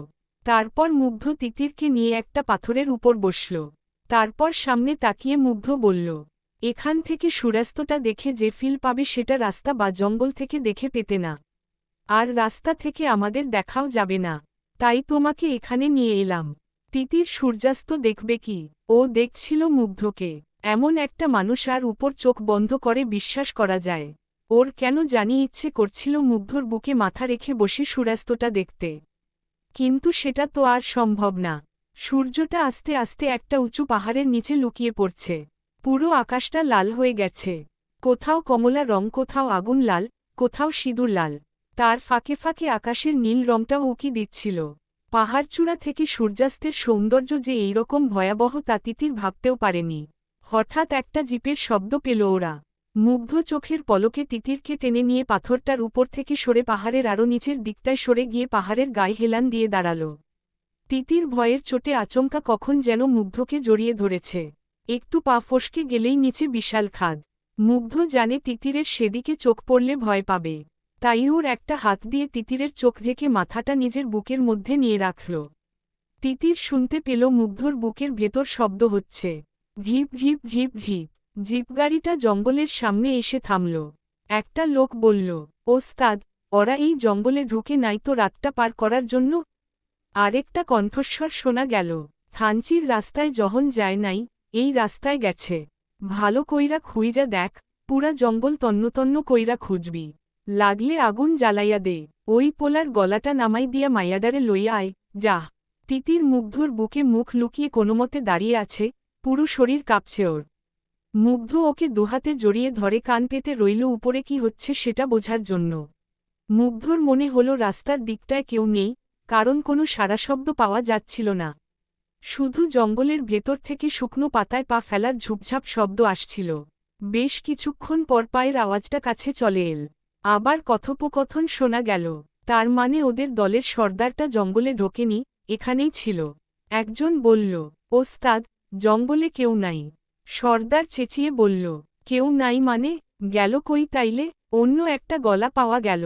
তারপর মুগ্ধ তিতিরকে নিয়ে একটা পাথরের উপর বসল। তারপর সামনে তাকিয়ে মুগ্ধ বলল, এখান থেকে সূর্যাস্তটা দেখে যে ফিল পাবে সেটা রাস্তা বা জঙ্গল থেকে দেখে পেতে না। আর রাস্তা থেকে আমাদের দেখাও যাবে না। তাই তোমাকে এখানে নিয়ে এলাম। তিতির সূর্যাস্ত দেখবে কি? ও দেখছিল মুগ্ধকে। এমন একটা মানুষ আর উপর চোখ বন্ধ করে বিশ্বাস করা যায়? ওর কেন জানি ইচ্ছে করছিল মুগ্ধর বুকে মাথা রেখে বসে সূর্যাস্তটা দেখতে। কিন্তু সেটা তো আর সম্ভব না। সূর্যটা আস্তে আস্তে একটা উঁচু পাহাড়ের নিচে লুকিয়ে পড়ছে। পুরো আকাশটা লাল হয়ে গেছে। কোথাও কমলা রং, কোথাও আগুন লাল, কোথাও সিঁদুর লাল। তার ফাঁকে ফাঁকে আকাশের নীল রংটাও উকি দিচ্ছিল। পাহাড়চূড়া থেকে সূর্যাস্তের সৌন্দর্য যে এইরকম ভয়াবহ তা তিতির ভাবতেও পারেনি। হঠাৎ একটা জিপের শব্দ পেল ওরা। মুগ্ধ চোখের পলকে তিতিরকে টেনে নিয়ে পাথরটার উপর থেকে সরে পাহাড়ের আরও নিচের দিকটায় সরে গিয়ে পাহাড়ের গায়ে হেলান দিয়ে দাঁড়াল। তিতির ভয়ের চোটে আচমকা কখন যেন মুগ্ধকে জড়িয়ে ধরেছে। একটু পা ফসকে গেলেই নিচে বিশাল খাদ। মুগ্ধ জানে তিতিরের সেদিকে চোখ পড়লে ভয় পাবে। তাই ওর একটা হাত দিয়ে তিতিরের চোখ ঢেকে মাথাটা নিজের বুকের মধ্যে নিয়ে রাখল। তিতির শুনতে পেল মুগ্ধর বুকের ভেতর শব্দ হচ্ছে, ঝিপ ঝিপ ঝিপ ঝিপ। জিপগাড়িটা জঙ্গলের সামনে এসে থামল। একটা লোক বলল, ওস্তাদ, ওরা এই জঙ্গলে ঢুকে নাই তো রাতটা পার করার জন্য? আরেকটা কণ্ঠস্বর শোনা গেল, থানচির রাস্তায় যখন যায় নাই, এই রাস্তায় গেছে। ভালো কইরা খুইজা দেখ, পুরা জঙ্গল তন্নতন্ন কইরা খুঁজবি। লাগলে আগুন জ্বালাইয়া দে। ওই পোলার গলাটা নামাই দিয়া মাইয়াডারে লইয়া আয়, যা। তিতির মুগ্ধর বুকে মুখ লুকিয়ে কোনোমতে দাঁড়িয়ে আছে, পুরো শরীর কাঁপছে ওর। মুগ্ধ ওকে দুহাতে জড়িয়ে ধরে কান পেতে রইল উপরে কি হচ্ছে সেটা বোঝার জন্য। মুগ্ধর মনে হলো রাস্তার দিকটায় কেউ নেই, কারণ কোনো সাড়াশব্দ পাওয়া যাচ্ছিল না। শুধু জঙ্গলের ভেতর থেকে শুকনো পাতায় পা ফেলার ঝুপঝাপ শব্দ আসছিল। বেশ কিছুক্ষণ পর পায়ের আওয়াজটা কাছে চলে এল। আবার কথোপকথন শোনা গেল। তার মানে ওদের দলের সর্দারটা জঙ্গলে ঢোকেনি, এখানেই ছিল। একজন বলল, ওস্তাদ, জঙ্গলে কেউ নাই। সর্দার চেঁচিয়ে বলল, কেউ নাই মানে? গেল কই তাইলে? অন্য একটা গলা পাওয়া গেল,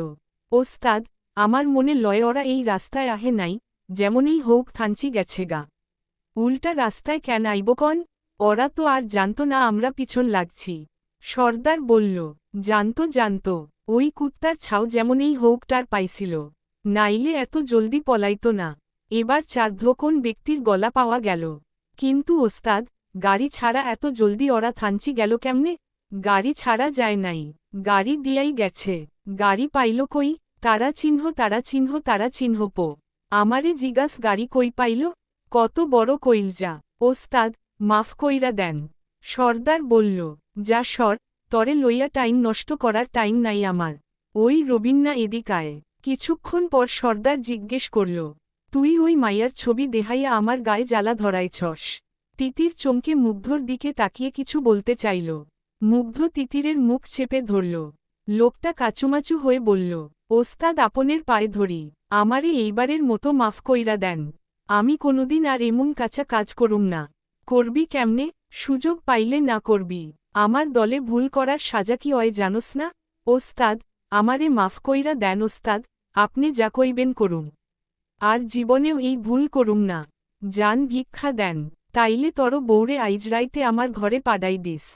ওস্তাদ, আমার মনে লয় ওরা এই রাস্তায় আহে নাই, যেমনই হোক থানচি গেছে গা। উল্টা রাস্তায় কেন আইব কন? ওরা তো আর জানতো না আমরা পিছন লাগছি। সর্দার বলল, জানতো, ওই কুত্তার ছাও যেমনই হোক তার পাইছিল, নাইলে এত জলদি পলাইতো না। এবার 4 কোন ব্যক্তির গলা পাওয়া গেল। কিন্তু ওস্তাদ, গাড়ি ছাড়া এত জলদি ওরা থানচি গেল কেমনে? গাড়ি ছাড়া যায় নাই, গাড়ি দিয়াই গেছে। গাড়ি পাইল কই? তারা চিহ্ন পো। আমারে জিগাস গাড়ি কই পাইল? কত বড় কইলজা। ওস্তাদ, মাফ কইরা দেন। সর্দার বলল, যা সর, তরে লইয়া টাইম নষ্ট করার টাইম নাই আমার। ওই রবিন্না এদিকায়। কিছুক্ষণ পর সর্দার জিজ্ঞেস করল, তুই ওই মাইয়ার ছবি দেখাইয়া আমার গায়ে জ্বালা ধরাইছস। তিতির চমকে মুগ্ধর দিকে তাকিয়ে কিছু বলতে চাইল। মুগ্ধ তিতিরের মুখ চেপে ধরল। লোকটা কাচুমাচু হয়ে বলল, ওস্তাদ আপনের পায়ে ধরি, আমারে এইবারের মতো মাফ কইরা দেন। আমি কোনোদিন আর এমন কাঁচা কাজ করুম না। করবি কেমনে? সুযোগ পাইলে না করবি। আমার দলে ভুল করার সাজা কি অয় জানোস না? ওস্তাদ, আমারে মাফ কইরা দেন ওস্তাদ, আপনি যা কইবেন করুম। আর জীবনেও এই ভুল করুম না। জান ভিক্ষা দেন, তাইলে তর বউরে আইজ রাইতে আমার ঘরে পাডাই দিস।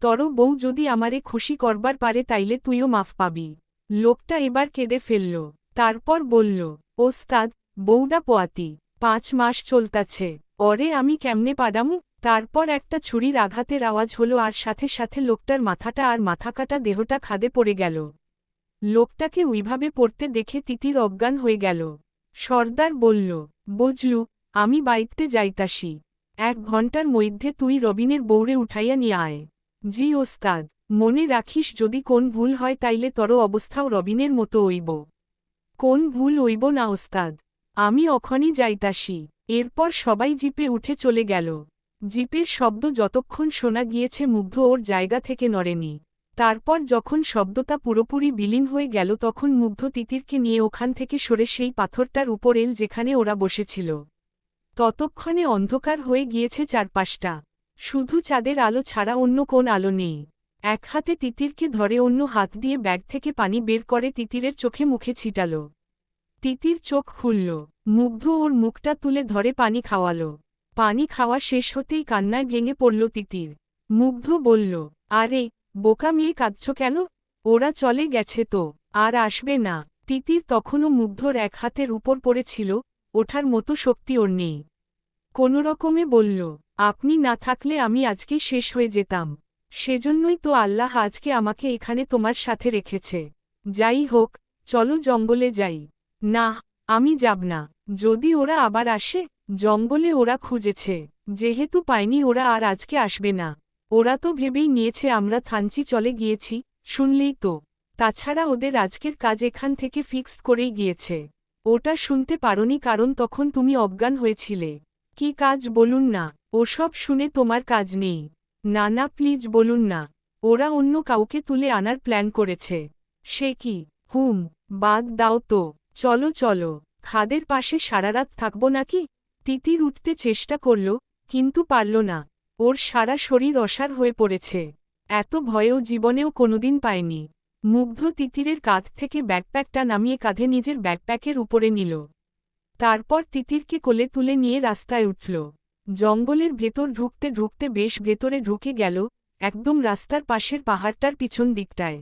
তর বউ যদি আমারে খুশি করবার পারে তাইলে তুইও মাফ পাবি। লোকটা এবার কেঁদে ফেলল। তারপর বলল, ওস্তাদ, বউডা পোয়াতি, 5 মাস চলতাছে, অরে আমি কেমনে পাডামু? তারপর একটা ছুরির আঘাতের আওয়াজ হলো আর সাথে সাথে লোকটার মাথাটা আর মাথাকাটা দেহটা খাদে পড়ে গেল। লোকটাকে ওইভাবে পড়তে দেখে তিতির অজ্ঞান হয়ে গেল। সর্দার বলল, বুঝলু, আমি বাইতে যাইতাসি। 1 ঘন্টার মধ্যে তুই রবিনের বউরে উঠাইয়া নিয়ে আয়। জি ওস্তাদ। মনে রাখিস যদি কোন ভুল হয় তাইলে তর অবস্থাও রবিনের মতো হইব। কোন ভুল হইব না ওস্তাদ। আমি অখনই যাইতাসি। এরপর সবাই জিপে উঠে চলে গেল। জিপের শব্দ যতক্ষণ শোনা গিয়েছে মুগ্ধ ওর জায়গা থেকে নড়েনি। তারপর যখন শব্দটা পুরোপুরি বিলীন হয়ে গেল তখন মুগ্ধ তিতিরকে নিয়ে ওখান থেকে সরে সেই পাথরটার উপর এল যেখানে ওরা বসেছিল। ততক্ষণে অন্ধকার হয়ে গিয়েছে চারপাশটা। শুধু চাঁদের আলো ছাড়া অন্য কোন আলো নেই। এক হাতে তিতিরকে ধরে অন্য হাত দিয়ে ব্যাগ থেকে পানি বের করে তিতিরের চোখে মুখে ছিটাল। তিতির চোখ খুলল। মুগ্ধ ওর মুখটা তুলে ধরে পানি খাওয়াল। পানি খাওয়া শেষ হতেই কান্নায় ভেঙে পড়ল তিতির। মুগ্ধ বলল, আরে বোকা মেয়ে কাঁদছ কেন? ওরা চলে গেছে তো, আর আসবে না। তিতির তখনও মুগ্ধর এক হাতের উপর পড়েছিল, ওঠার মতো শক্তি ওর নেই। কোনোরকমে বলল, আপনি না থাকলে আমি আজকে শেষ হয়ে যেতাম। সেজন্যই তো আল্লাহ আজকে আমাকে এখানে তোমার সাথে রেখেছে। যাই হোক, চলো জঙ্গলে যাই। না, আমি যাব না। যদি ওরা আবার আসে? জঙ্গলে ওরা খুঁজেছে, যেহেতু পায়নি ওরা আর আজকে আসবে না। ওরা তো ভেবেই নিয়েছে আমরা থানচি চলে গিয়েছি, শুনলেই তো। তাছাড়া ওদের আজকের কাজ এখান থেকে ফিক্সড করেই গিয়েছে। ওটা শুনতে পারোনি কারণ তখন তুমি অজ্ঞান হয়েছিলে। কি কাজ বলুন না? ওসব শুনে তোমার কাজ নেই। না না প্লিজ বলুন না। ওরা অন্য কাউকে তুলে আনার প্ল্যান করেছে। সে কি? বাদ দাও তো। চলো চলো, খাদের পাশে সারারাত থাকবো নাকি? তিতির উঠতে চেষ্টা করল, কিন্তু পারল না। ওর সারা শরীর অসাড় হয়ে পড়েছে। এত ভয়েও জীবনেও কোনোদিন পায়নি। মুগ্ধ তিতিরের কাঁধ থেকে ব্যাকপ্যাকটা নামিয়ে কাঁধে নিজের ব্যাকপ্যাকের উপরে নিল। তারপর তিতিরকে কোলে তুলে নিয়ে রাস্তায় উঠল। জঙ্গলের ভেতর ঢুকতে ঢুকতে বেশ ভেতরে ঢুকে গেল, একদম রাস্তার পাশের পাহাড়টার পিছন দিকটায়,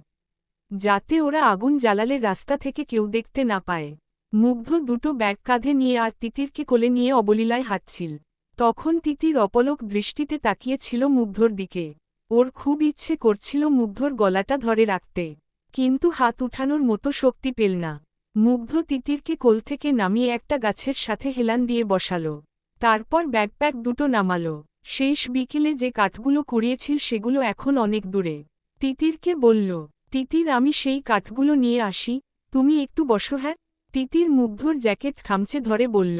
যাতে ওরা আগুন জ্বালালে রাস্তা থেকে কেউ দেখতে না পায়। মুগ্ধ দুটো ব্যাগ কাঁধে নিয়ে আর তিতিরকে কোলে নিয়ে অবলীলায় হাঁটছিল। তখন তিতির অপলক দৃষ্টিতে তাকিয়েছিল মুগ্ধর দিকে। ওর খুব ইচ্ছে করছিল মুগ্ধর গলাটা ধরে রাখতে, কিন্তু হাত উঠানোর মতো শক্তি পেল না। মুগ্ধ তিতিরকে কোল থেকে নামিয়ে একটা গাছের সাথে হেলান দিয়ে বসালো। তারপর ব্যাকপ্যাক দুটো নামালো। শেষ বিকেলে যে কাঠগুলো কুড়িয়েছিল সেগুলো এখন অনেক দূরে। তিতিরকে বলল, তিতির আমি সেই কাঠগুলো নিয়ে আসি, তুমি একটু বসো। হ্যাঁ? তিতির মুগ্ধর জ্যাকেট খামচে ধরে বলল,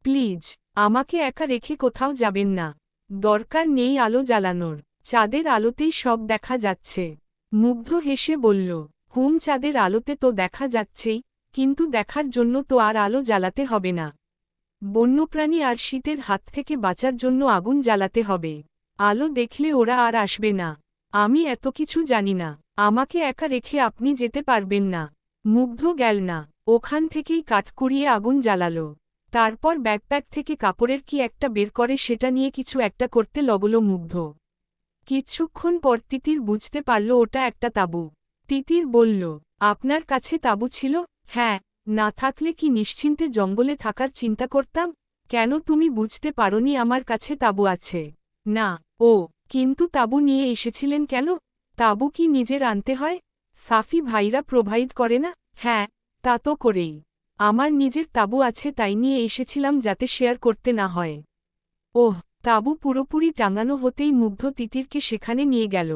প্লিজ, আমাকে একা রেখে কোথাও যাবেন না। দরকার নেই আলো জ্বালানোর, চাঁদের আলোতেই সব দেখা যাচ্ছে। মুগ্ধ হেসে বলল, চাঁদের আলোতে তো দেখা যাচ্ছেই, কিন্তু দেখার জন্য তো আর আলো জ্বালাতে হবে না। বন্যপ্রাণী আর শীতের হাত থেকে বাঁচার জন্য আগুন জ্বালাতে হবে। আলো দেখলে ওরা আর আসবে না। আমি এত কিছু জানি না, আমাকে একা রেখে আপনি যেতে পারবেন না। মুগ্ধ গেল না, ওখান থেকেই কাঠ কুড়িয়ে আগুন জ্বালালো। তারপর ব্যাকপ্যাক থেকে কাপড়ের কি একটা বের করে সেটা নিয়ে কিছু একটা করতে লাগল মুগ্ধ। কিছুক্ষণ পর তিতির বুঝতে পারল ওটা একটা তাঁবু। তিতির বলল, আপনার কাছে তাঁবু ছিল? হ্যাঁ, না থাকলে কি নিশ্চিন্তে জঙ্গলে থাকার চিন্তা করতাম? কেন তুমি বুঝতে পারোনি আমার কাছে তাঁবু আছে? না। ও, কিন্তু তাঁবু নিয়ে এসেছিলেন কেন? তাঁবু কি নিজের আনতে হয়? সাফি ভাইরা প্রোভাইড করে না? হ্যাঁ, তা তো করেই। আমার নিজের তাঁবু আছে তাই নিয়ে এসেছিলাম যাতে শেয়ার করতে না হয়। ওহ, তাঁবু পুরোপুরি টাঙানো হতেই মুগ্ধ তিতিরকে সেখানে নিয়ে গেল।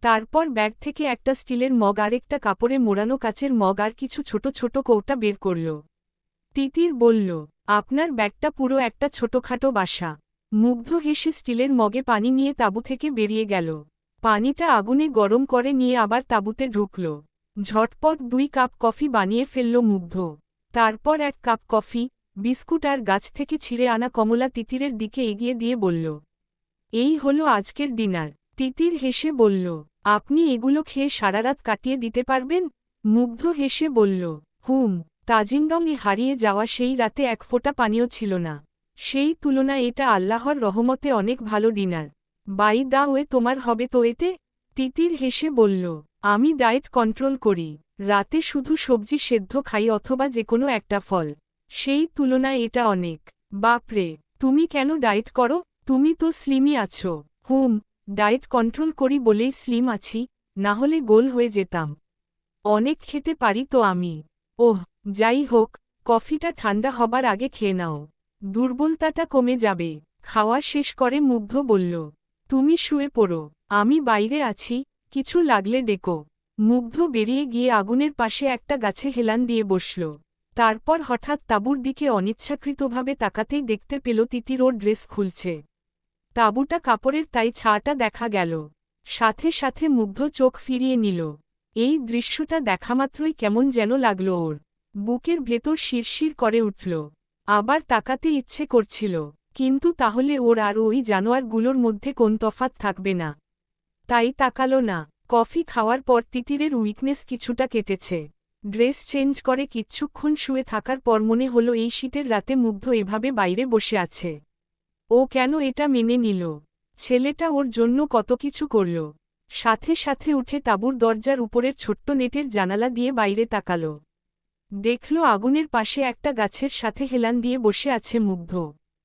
তারপর ব্যাগ থেকে একটা স্টিলের মগ, আরেকটা কাপড়ে মোড়ানো কাচের মগ আর কিছু ছোট ছোট কৌটা বের করল। তিতির বলল, আপনার ব্যাগটা পুরো একটা ছোটখাটো বাসা। মুগ্ধ হেসে স্টিলের মগে পানি নিয়ে তাঁবু থেকে বেরিয়ে গেল। পানিটা আগুনে গরম করে নিয়ে আবার তাঁবুতে ঢুকল। ঝটপট 2 কাপ কফি বানিয়ে ফেলল মুগ্ধ। তারপর 1 কাপ কফি, বিস্কুট আর গাছ থেকে ছিঁড়ে আনা কমলা তিতিরের দিকে এগিয়ে দিয়ে বলল, এই হলো আজকের ডিনার। তিতির হেসে বলল, আপনি এগুলো খেয়ে সারারাত কাটিয়ে দিতে পারবেন? মুগ্ধ হেসে বলল, হুম। তাজিংডংয়ে হারিয়ে যাওয়া সেই রাতে এক ফোঁটা পানিও ছিল না। সেই তুলনায় এটা আল্লাহর রহমতে অনেক ভালো ডিনার। বাই দা ওয়ে, তোমার হবে তো এতে? তিতির হেসে বলল, আমি ডায়েট কন্ট্রোল করি। রাতে শুধু সবজি সেদ্ধ খাই অথবা যে কোনো একটা ফল। সেই তুলনায় এটা অনেক। বাপরে, তুমি কেন ডায়েট করো? তুমি তো স্লিমই আছো। হুম, ডায়েট কন্ট্রোল করি বলেই স্লিম আছি, না হলে গোল হয়ে যেতাম। অনেক খেতে পারি তো আমি। ওহ, যাই হোক, কফিটা ঠান্ডা হবার আগে খেয়ে নাও, দুর্বলতাটা কমে যাবে। খাওয়া শেষ করে মুগ্ধ বলল, তুমি শুয়ে পড়ো, আমি বাইরে আছি, কিছু লাগলে ডেকো। মুগ্ধ বেরিয়ে গিয়ে আগুনের পাশে একটা গাছে হেলান দিয়ে বসল। তারপর হঠাৎ তাঁবুর দিকে অনিচ্ছাকৃতভাবে তাকাতেই দেখতে পেল তিতির ওর ড্রেস খুলছে। তাঁবুটা কাপড়ের, তাই ছাটা দেখা গেল। সাথে সাথে মুগ্ধ চোখ ফিরিয়ে নিল। এই দৃশ্যটা দেখামাত্রই কেমন যেন লাগল ওর। বুকের ভেতর শিরশির করে উঠল। আবার তাকাতে ইচ্ছে করছিল, কিন্তু তাহলে ওর আর ওই জানোয়ারগুলোর মধ্যে কোন তফাৎ থাকবে না। তাই তাকালো না। কফি খাওয়ার পর তিতিরের উইকনেস কিছুটা কেটেছে। ড্রেস চেঞ্জ করে কিচ্ছুক্ষণ শুয়ে থাকার পর মনে হলো এই শীতের রাতে মুগ্ধ এভাবে বাইরে বসে আছে। ও কেন এটা মেনে নিল? ছেলেটা ওর জন্য কত কিছু করল। সাথে সাথে উঠে তাঁবুর দরজার উপরের ছোট্ট নেটের জানালা দিয়ে বাইরে তাকাল। দেখল আগুনের পাশে একটা গাছের সাথে হেলান দিয়ে বসে আছে মুগ্ধ।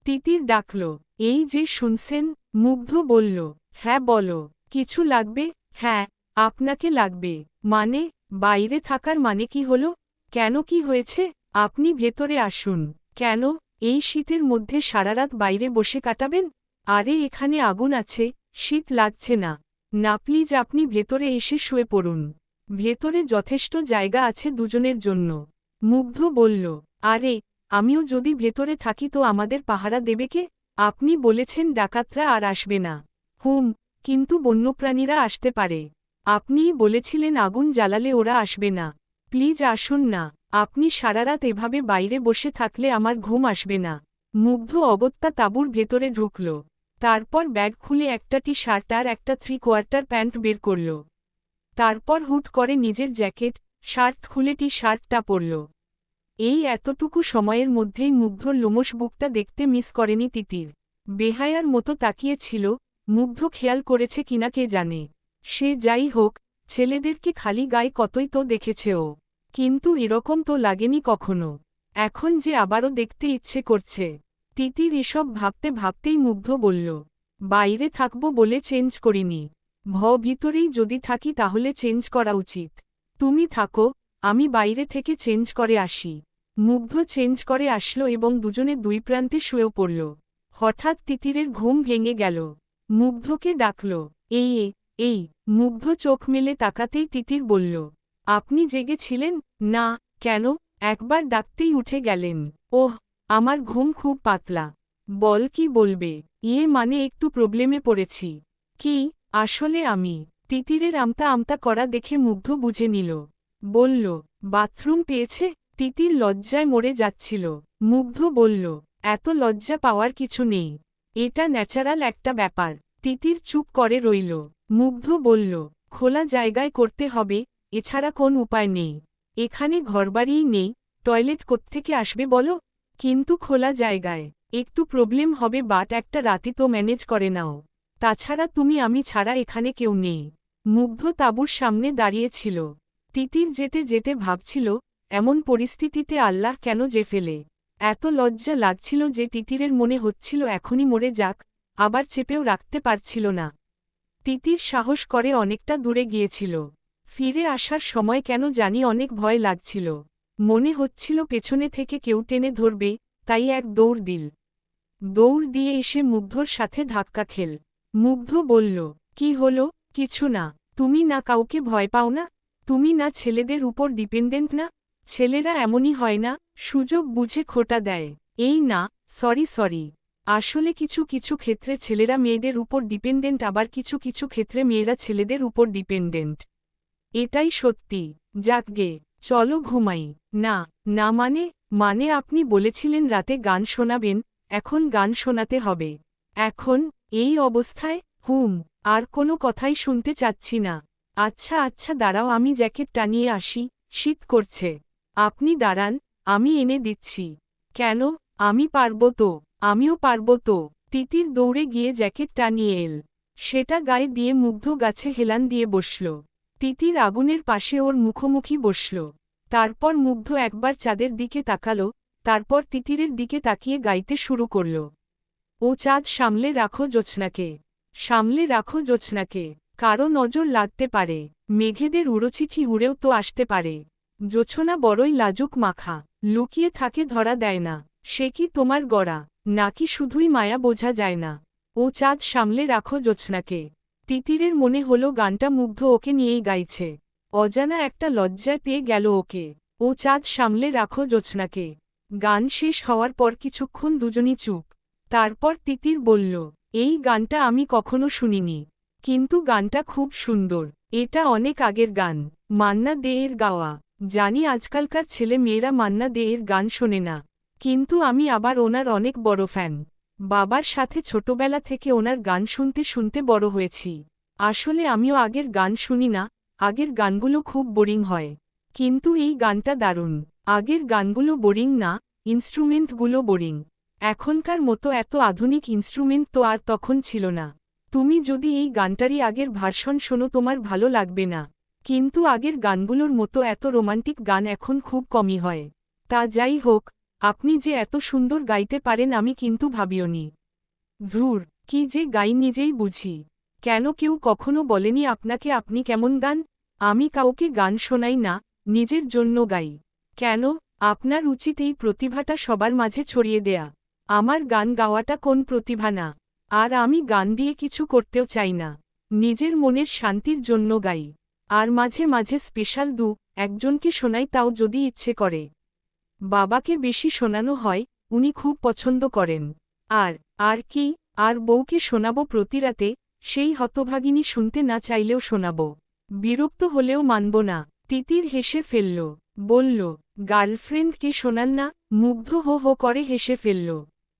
তিতির ডাকল, এই যে শুনছেন? মুগ্ধ বলল, হ্যাঁ বলো, কিছু লাগবে? হ্যাঁ, আপনাকে লাগবে। মানে? বাইরে থাকার মানে কি হলো? কেন, কি হয়েছে? আপনি ভেতরে আসুন। কেন, এই শীতের মধ্যে সারারাত বাইরে বসে কাটাবেন? আরে এখানে আগুন আছে, শীত লাগছে না। না প্লিজ, আপনি ভেতরে এসে শুয়ে পড়ুন। ভেতরে যথেষ্ট জায়গা আছে দুজনের জন্য। মুগ্ধ বলল, আরে আমিও যদি ভেতরে থাকি তো আমাদের পাহারা দেবে কে? আপনি বলেছেন ডাকাতরা আর আসবে না। হুম, কিন্তু বন্যপ্রাণীরা আসতে পারে। আপনিই বলেছিলেন আগুন জ্বালালে ওরা আসবে না। প্লিজ আসুন না। আপনি সারারাত এভাবে বাইরে বসে থাকলে আমার ঘুম আসবে না। মুগ্ধ অগত্যা তাঁবুর ভেতরে ঢুকল। তারপর ব্যাগ খুলে একটা টি শার্ট আর একটা 3/4 প্যান্ট বের করল। তারপর হুট করে নিজের জ্যাকেট, শার্ট খুলে টি শার্টটা পরল। এই এতটুকু সময়ের মধ্যেই মুগ্ধর লোমশ বুকটা দেখতে মিস করেনি তিতির। বেহায়ার মতো তাকিয়েছিল, মুগ্ধ খেয়াল করেছে কিনা কে জানে। সে যাই হোক, ছেলেদেরকে খালি গায়ে কতই তো দেখেছে ও, কিন্তু এরকম তো লাগেনি কখনো। এখন যে আবারও দেখতে ইচ্ছে করছে। তিতির এসব ভাবতে ভাবতেই মুগ্ধ বলল, বাইরে থাকবো বলে চেঞ্জ করিনি। ভিতরেই যদি থাকি তাহলে চেঞ্জ করা উচিত। তুমি থাকো, আমি বাইরে থেকে চেঞ্জ করে আসি। মুগ্ধ চেঞ্জ করে আসলো এবং দুজনে দুই প্রান্তে শুয়েও পড়ল। হঠাৎ তিতিরের ঘুম ভেঙে গেল। মুগ্ধকে ডাকল, এই। মুগ্ধ চোখ মেলে তাকাতেই তিতির বলল, আপনি জেগেছিলেন? না, কেন? একবার ডাকতেই উঠে গেলেন। ওহ, আমার ঘুম খুব পাতলা। বল, কি বলবে? মানে একটু প্রবলেমে পড়েছি। কি? আসলে আমি। তিতিরের আমতা আমতা করা দেখে মুগ্ধ বুঝে নিল। বলল, বাথরুম পেয়েছে? তিতির লজ্জায় মরে যাচ্ছিল। মুগ্ধ বলল, এত লজ্জা পাওয়ার কিছু নেই। এটা ন্যাচারাল একটা ব্যাপার। তিতির চুপ করে রইল। মুগ্ধ বলল, খোলা জায়গায় করতে হবে, এছাড়া কোন উপায় নেই। এখানে ঘরবাড়িই নেই, টয়লেট কোত্থেকে আসবে বলো? কিন্তু খোলা জায়গায় একটু প্রবলেম হবে, বাট একটা রাতি তো ম্যানেজ করে নাও। তাছাড়া তুমি আমি ছাড়া এখানে কেউ নেই। মুগ্ধ তাঁবুর সামনে দাঁড়িয়েছিল। তিতির যেতে যেতে ভাবছিল, এমন পরিস্থিতিতে আল্লাহ কেন যে ফেলে। এত লজ্জা লাগছিল যে তিতিরের মনে হচ্ছিল এখনই মরে যাক, আবার চেপেও রাখতে পারছিল না। তিতির সাহস করে অনেকটা দূরে গিয়েছিল। ফিরে আসার সময় কেন জানি অনেক ভয় লাগছিল। মনে হচ্ছিল পেছনে থেকে কেউ টেনে ধরবে, তাই এক দৌড় দিল। দৌড় দিয়ে এসে মুগ্ধর সাথে ধাক্কা খেল। মুগ্ধ বলল, কি হলো? কিছু না। তুমি না কাউকে ভয় পাও না? তুমি না ছেলেদের উপর ডিপেন্ডেন্ট না? ছেলেরা এমনই হয় না, সুযোগ বুঝে খোঁটা দেয়। এই না, সরি। আসলে কিছু কিছু ক্ষেত্রে ছেলেরা মেয়েদের উপর ডিপেন্ডেন্ট, আবার কিছু কিছু ক্ষেত্রে মেয়েরা ছেলেদের উপর ডিপেন্ডেন্ট। এটাই সত্যি। যাকগে, চলো ঘুমাই। না, না মানে আপনি বলেছিলেন রাতে গান শোনাবেন, এখন গান শোনাতে হবে? এখন, এই অবস্থায়? আর কোনো কথাই শুনতে চাচ্ছি না। আচ্ছা দাঁড়াও, আমি জ্যাকেট টানিয়ে আসি, শীত করছে। আপনি দাঁড়ান, আমি এনে দিচ্ছি। কেন? আমি পারবো তো। আমিও পারবো তো। তিতির দৌড়ে গিয়ে জ্যাকেট টানিয়ে এল। সেটা গায়ে দিয়ে মুগ্ধ গাছে হেলান দিয়ে বসল। তিতির আগুনের পাশে ওর মুখোমুখি বসল। তারপর মুগ্ধ একবার চাঁদের দিকে তাকালো, তারপর তিতিরের দিকে তাকিয়ে গাইতে শুরু করল। ও চাঁদ সামলে রাখো জ্যোৎস্নাকে, সামলে রাখো জ্যোৎস্নাকে, কারো নজর লাগতে পারে, মেঘেদের উড়োচিঠি উড়েও তো আসতে পারে। জোছনা বড়ই লাজুক মাখা, লুকিয়ে থাকে ধরা দেয় না, সে কি তোমার গড়া, নাকি শুধুই মায়া বোঝা যায় না? ও চাঁদ সামলে রাখো জ্যোৎস্নাকে। তিতিরের মনে হলো গানটা মুগ্ধ ওকে নিয়েই গাইছে। অজানা একটা লজ্জায় পেয়ে গেল ওকে। ও চাঁদ সামলে রাখো জ্যোৎস্নাকে। গান শেষ হওয়ার পর কিছুক্ষণ দুজনই চুপ। তারপর তিতির বলল, এই গানটা আমি কখনো শুনিনি, কিন্তু গানটা খুব সুন্দর। এটা অনেক আগের গান, মান্না দে এর গাওয়া। জানি আজকালকার ছেলে মেয়েরা মান্না দে এর গান শোনে না, কিন্তু আমি আবার ওনার অনেক বড় ফ্যান। বাবার সাথে ছোটবেলা থেকে ওনার গান শুনতে শুনতে বড় হয়েছি। আসলে আমিও আগের গান শুনি না, আগের গানগুলো খুব বোরিং হয়। কিন্তু এই গানটা দারুণ। আগের গানগুলো বোরিং না, ইনস্ট্রুমেন্টগুলো বোরিং। এখনকার মতো এত আধুনিক ইনস্ট্রুমেন্ট তো আর তখন ছিল না। তুমি যদি এই গানটারই আগের ভার্সন শোনো তোমার ভালো লাগবে না। কিন্তু আগের গানগুলোর মতো এত রোমান্টিক গান এখন খুব কমই হয়। তা যাই হোক, আপনি যে এত সুন্দর গাইতে পারেন আমি কিন্তু ভাবিওনি। ধুর, কি যে গাই নিজেই বুঝি। কেন কেউ কখনো বলেনি আপনাকে আপনি কেমন গান? আমি কাউকে গান শোনাই না, নিজের জন্য গাই। কেন? আপনার উচিত এই প্রতিভাটা সবার মাঝে ছড়িয়ে দেয়া। আমার গান গাওয়াটা কোন প্রতিভা না। আর আমি গান দিয়ে কিছু করতেও চাই না, নিজের মনের শান্তির জন্য গাই। আর মাঝে মাঝে স্পেশাল একজনকে শোনাই, তাও যদি ইচ্ছে করে। বাবাকে বেশি শোনানো হয়, উনি খুব পছন্দ করেন। আর কি? আর বউকে শোনাবো প্রতিরাতে, সেই হতভাগিনী শুনতে না চাইলেও শোনাবো। বিরক্ত হলেও মানব না। তিতির হেসে ফেলল, বলল, গার্লফ্রেন্ডকে শোনান না? মুগ্ধ হো হো করে হেসে ফেলল।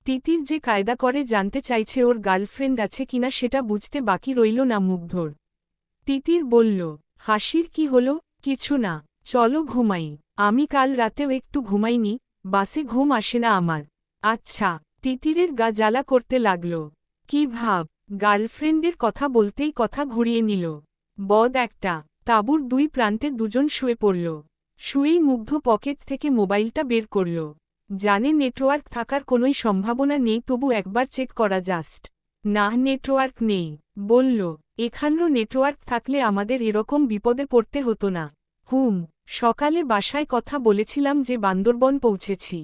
তিতির যে কায়দা করে জানতে চাইছে ওর গার্লফ্রেন্ড আছে কিনা সেটা বুঝতে বাকি রইল না মুগ্ধর। তিতির বলল, হাসির কি হলো? কিছু না, চলো ঘুমাই। আমি কাল রাতেও একটু ঘুমাইনি, বাসে ঘুম আসে না আমার। আচ্ছা। তিতিরের গা জ্বালা করতে লাগল। কি ভাব, গার্লফ্রেন্ডের কথা বলতেই কথা ঘুরিয়ে নিল। বদ একটা। তাঁবুর দুই প্রান্তে দুজন শুয়ে পড়ল। শুয়েই মুগ্ধ পকেট থেকে মোবাইলটা বের করল। জানে নেটওয়ার্ক থাকার কোনোই সম্ভাবনা নেই, তবু একবার চেক করা জাস্ট। না, নেটওয়ার্ক নেই। বলল, এখানেও নেটওয়ার্ক থাকলে আমাদের এরকম বিপদে পড়তে হতো না। সকালে বাসায় কথা বলেছিলাম যে বান্দরবন পৌঁছেছি।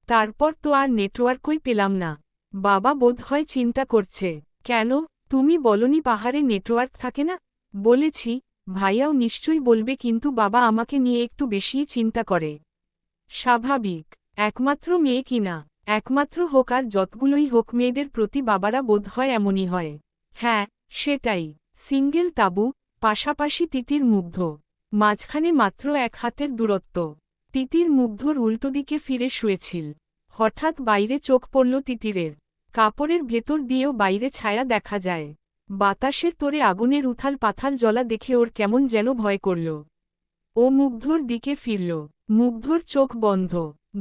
তারপর তো আর নেটওয়ার্কই পেলাম না। বাবা বোধহয় চিন্তা করছে। কেন? তুমি বলনি পাহাড়ে নেটওয়ার্ক থাকে না? বলেছি, ভাইয়াও নিশ্চয়ই বলবে, কিন্তু বাবা আমাকে নিয়ে একটু বেশিই চিন্তা করে। স্বাভাবিক, একমাত্র মেয়ে কিনা। একমাত্র হোক আর যতগুলোই হোক, মেয়েদের প্রতি বাবারা বোধহয় এমনই হয়। হ্যাঁ, সেটাই। সিঙ্গেল তাঁবু, পাশাপাশি তিতির মুগ্ধ। মাঝখানে মাত্র এক হাতের দূরত্ব। তিতির মুগ্ধর উল্টো দিকে ফিরে শুয়েছিল। হঠাৎ বাইরে চোখ পড়ল তিতিরের। কাপড়ের ভেতর দিয়েও বাইরে ছায়া দেখা যায়। বাতাসের তোরে আগুনের উথাল পাথাল জ্বলা দেখে ওর কেমন যেন ভয় করল। ও মুগ্ধর দিকে ফিরল। মুগ্ধর চোখ বন্ধ।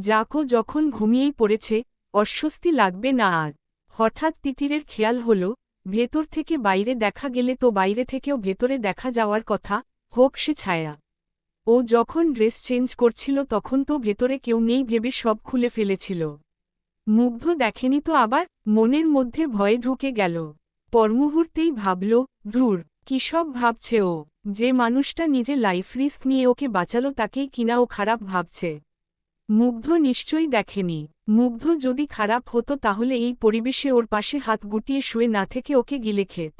যাকো যখন ঘুমিয়েই পড়েছে, অস্বস্তি লাগবে না আর। হঠাৎ তিতিরের খেয়াল হল, ভেতর থেকে বাইরে দেখা গেলে তো বাইরে থেকেও ভেতরে দেখা যাওয়ার কথা, হোক সে ছায়া। ও যখন ড্রেস চেঞ্জ করছিল তখন তো ভেতরে কেউ নেই ভেবে সব খুলে ফেলেছিল। মুগ্ধ দেখেনি তো আবার? মনের মধ্যে ভয়ে ঢুকে গেল। পরমুহূর্তেই ভাবল, ধুর, কি সব ভাবছে ও। যে মানুষটা নিজে লাইফ রিস্ক নিয়ে ওকে বাঁচালো তাকেই কিনা ও খারাপ ভাবছে। মুগ্ধ নিশ্চয়ই দেখেনি। মুগ্ধ যদি খারাপ হতো তাহলে এই পরিবেশে ওর পাশে হাত গুটিয়ে শুয়ে না থেকে ওকে গিলে খেত।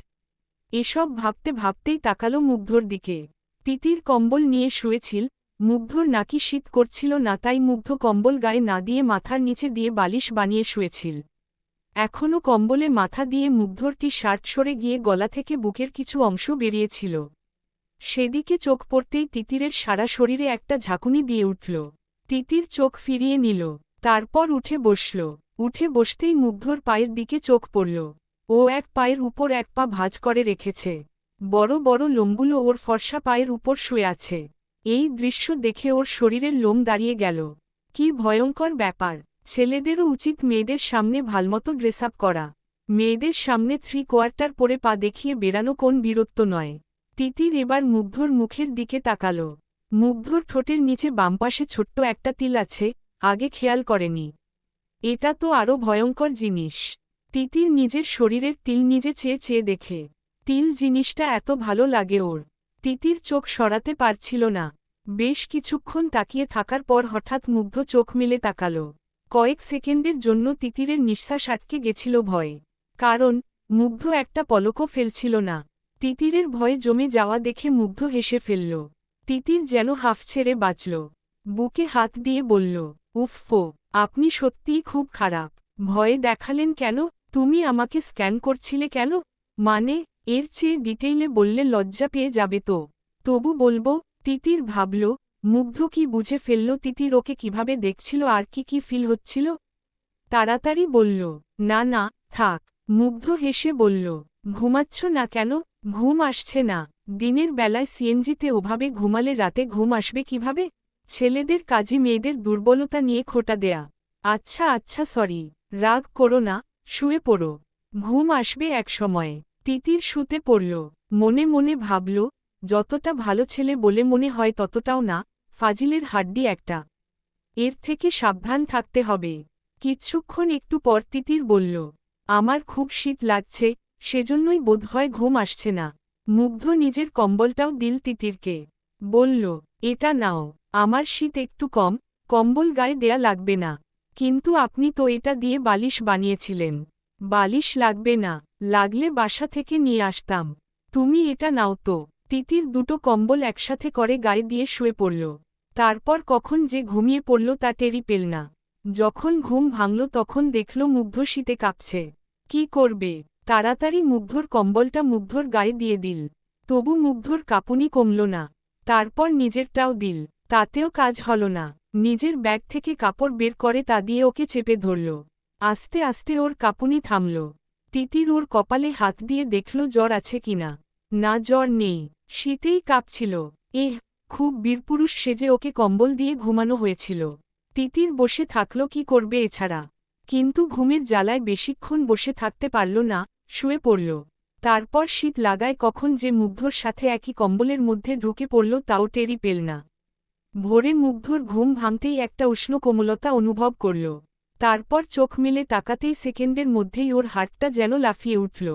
এসব ভাবতে ভাবতেই তাকালো মুগ্ধর দিকে। তিতির কম্বল নিয়ে শুয়েছিল, মুগ্ধর নাকি শীত করছিল না, তাই মুগ্ধ কম্বল গায়ে না দিয়ে মাথার নিচে দিয়ে বালিশ বানিয়ে শুয়েছিল। এখনও কম্বলে মাথা দিয়ে মুগ্ধর টি-শার্ট সরে গিয়ে গলা থেকে বুকের কিছু অংশ বেরিয়েছিল। সেদিকে চোখ পড়তেই তিতিরের সারা শরীরে একটা ঝাঁকুনি দিয়ে উঠল। তিতির চোখ ফিরিয়ে নিল, তারপর উঠে বসল। উঠে বসতেই মুগ্ধর পায়ের দিকে চোখ পড়ল। ও এক পায়ের উপর এক পা ভাঁজ করে রেখেছে। বড় বড় লোমগুলো ওর ফর্সা পায়ের উপর শুয়ে আছে। এই দৃশ্য দেখে ওর শরীরের লোম দাঁড়িয়ে গেল। কি ভয়ঙ্কর ব্যাপার! ছেলেদেরও উচিত মেয়েদের সামনে ভালমতো ড্রেস আপ করা। মেয়েদের সামনে 3/4 পরে পা দেখিয়ে বেরানো কোন বীরত্ব নয়। তিতির এবার মুগ্ধর মুখের দিকে তাকাল। মুগ্ধর ঠোঁটের নিচে বামপাশে ছোট্ট একটা তিল আছে, আগে খেয়াল করেনি। এটা তো আরও ভয়ঙ্কর জিনিস। তিতির নিজের শরীরের তিল নিজে চেয়ে চেয়ে দেখে। তিল জিনিসটা এত ভালো লাগে ওর। তিতির চোখ সরাতে পারছিল না। বেশ কিছুক্ষণ তাকিয়ে থাকার পর হঠাৎ মুগ্ধ চোখ মেলে তাকাল। কয়েক সেকেন্ডের জন্য তিতিরের নিঃশ্বাস আটকে গেছিল ভয়ে। কারণ মুগ্ধ একটা পলকও ফেলছিল না। তিতিরের ভয়ে জমে যাওয়া দেখে মুগ্ধ হেসে ফেলল। তিতির যেন হাঁফ ছেড়ে বাঁচল। বুকে হাত দিয়ে বলল, উফফো, আপনি সত্যিই খুব খারাপ। ভয়ে দেখালেন কেন? তুমি আমাকে স্ক্যান করছিলে কেন? মানে, এর চেয়ে ডিটেইলে বললে লজ্জা পেয়ে যাবে তো। তবু বলবো। তিতির ভাবল, মুগ্ধ কি বুঝে ফেলল তিতির ওকে কিভাবে দেখছিল আর কি কি ফিল হচ্ছিল। তাড়াতাড়ি বলল, না না, থাক। মুগ্ধ হেসে বলল, ঘুমাচ্ছ না কেন? ঘুম আসছে না। দিনের বেলায় সিএনজিতে ওভাবে ঘুমালে রাতে ঘুম আসবে কিভাবে? ছেলেদের কাজই মেয়েদের দুর্বলতা নিয়ে খোঁটা দেয়া। আচ্ছা আচ্ছা, সরি। রাগ করো না, শুয়ে পড়ো। ঘুম আসবে এক সময়ে। তিতির শুতে পড়ল। মনে মনে ভাবল, যতটা ভালো ছেলে বলে মনে হয় ততটাও না, ফাজিলের হাড্ডি একটা। এর থেকে সাবধান থাকতে হবে। কিছুক্ষণ একটু পর তিতির বলল, আমার খুব শীত লাগছে, সেজন্যই বোধহয় ঘুম আসছে না। মুগ্ধ নিজের কম্বলটাও দিল তিতিরকে। বলল, এটা নাও। আমার শীত একটু কম, কম্বল গায়ে দেয়া লাগবে না। কিন্তু আপনি তো এটা দিয়ে বালিশ বানিয়েছিলেন। বালিশ লাগবে না, লাগলে বাসা থেকে নিয়ে আসতাম। তুমি এটা নাও তো। তিতির দুটো কম্বল একসাথে করে গায়ে দিয়ে শুয়ে পড়ল। তারপর কখন যে ঘুমিয়ে পড়ল তা টেরি পেল না। যখন ঘুম ভাঙল তখন দেখল মুগ্ধ শীতে কাঁপছে। কি করবে? তাড়াতাড়ি মুগ্ধর কম্বলটা মুগ্ধর গায়ে দিয়ে দিল। তবু মুগ্ধর কাঁপুনি কমল না। তারপর নিজেরটাও দিল, তাতেও কাজ হল না। নিজের ব্যাগ থেকে কাপড় বের করে তা দিয়ে ওকে চেপে ধরল। আস্তে আস্তে ওর কাঁপুনি থামল। তিতির ওর কপালে হাত দিয়ে দেখল জ্বর আছে কিনা। না, জ্বর নেই। শীতেই কাঁপছিল। খুব বীরপুরুষ সেজে ওকে কম্বল দিয়ে ঘুমানো হয়েছিল। তিতির বসে থাকল, কি করবে এছাড়া। কিন্তু ঘুমের জ্বালায় বেশিক্ষণ বসে থাকতে পারল না, শুয়ে পড়ল। তারপর শীত লাগায় কখন যে মুগ্ধর সাথে একই কম্বলের মধ্যে ঢুকে পড়ল তাও টেরি পেল না। ভোরে মুগ্ধর ঘুম ভাঙতেই একটা উষ্ণ কোমলতা অনুভব করল। তারপর চোখ মেলে তাকাতেই সেকেন্ডের মধ্যেই ওর হাতটা যেন লাফিয়ে উঠল।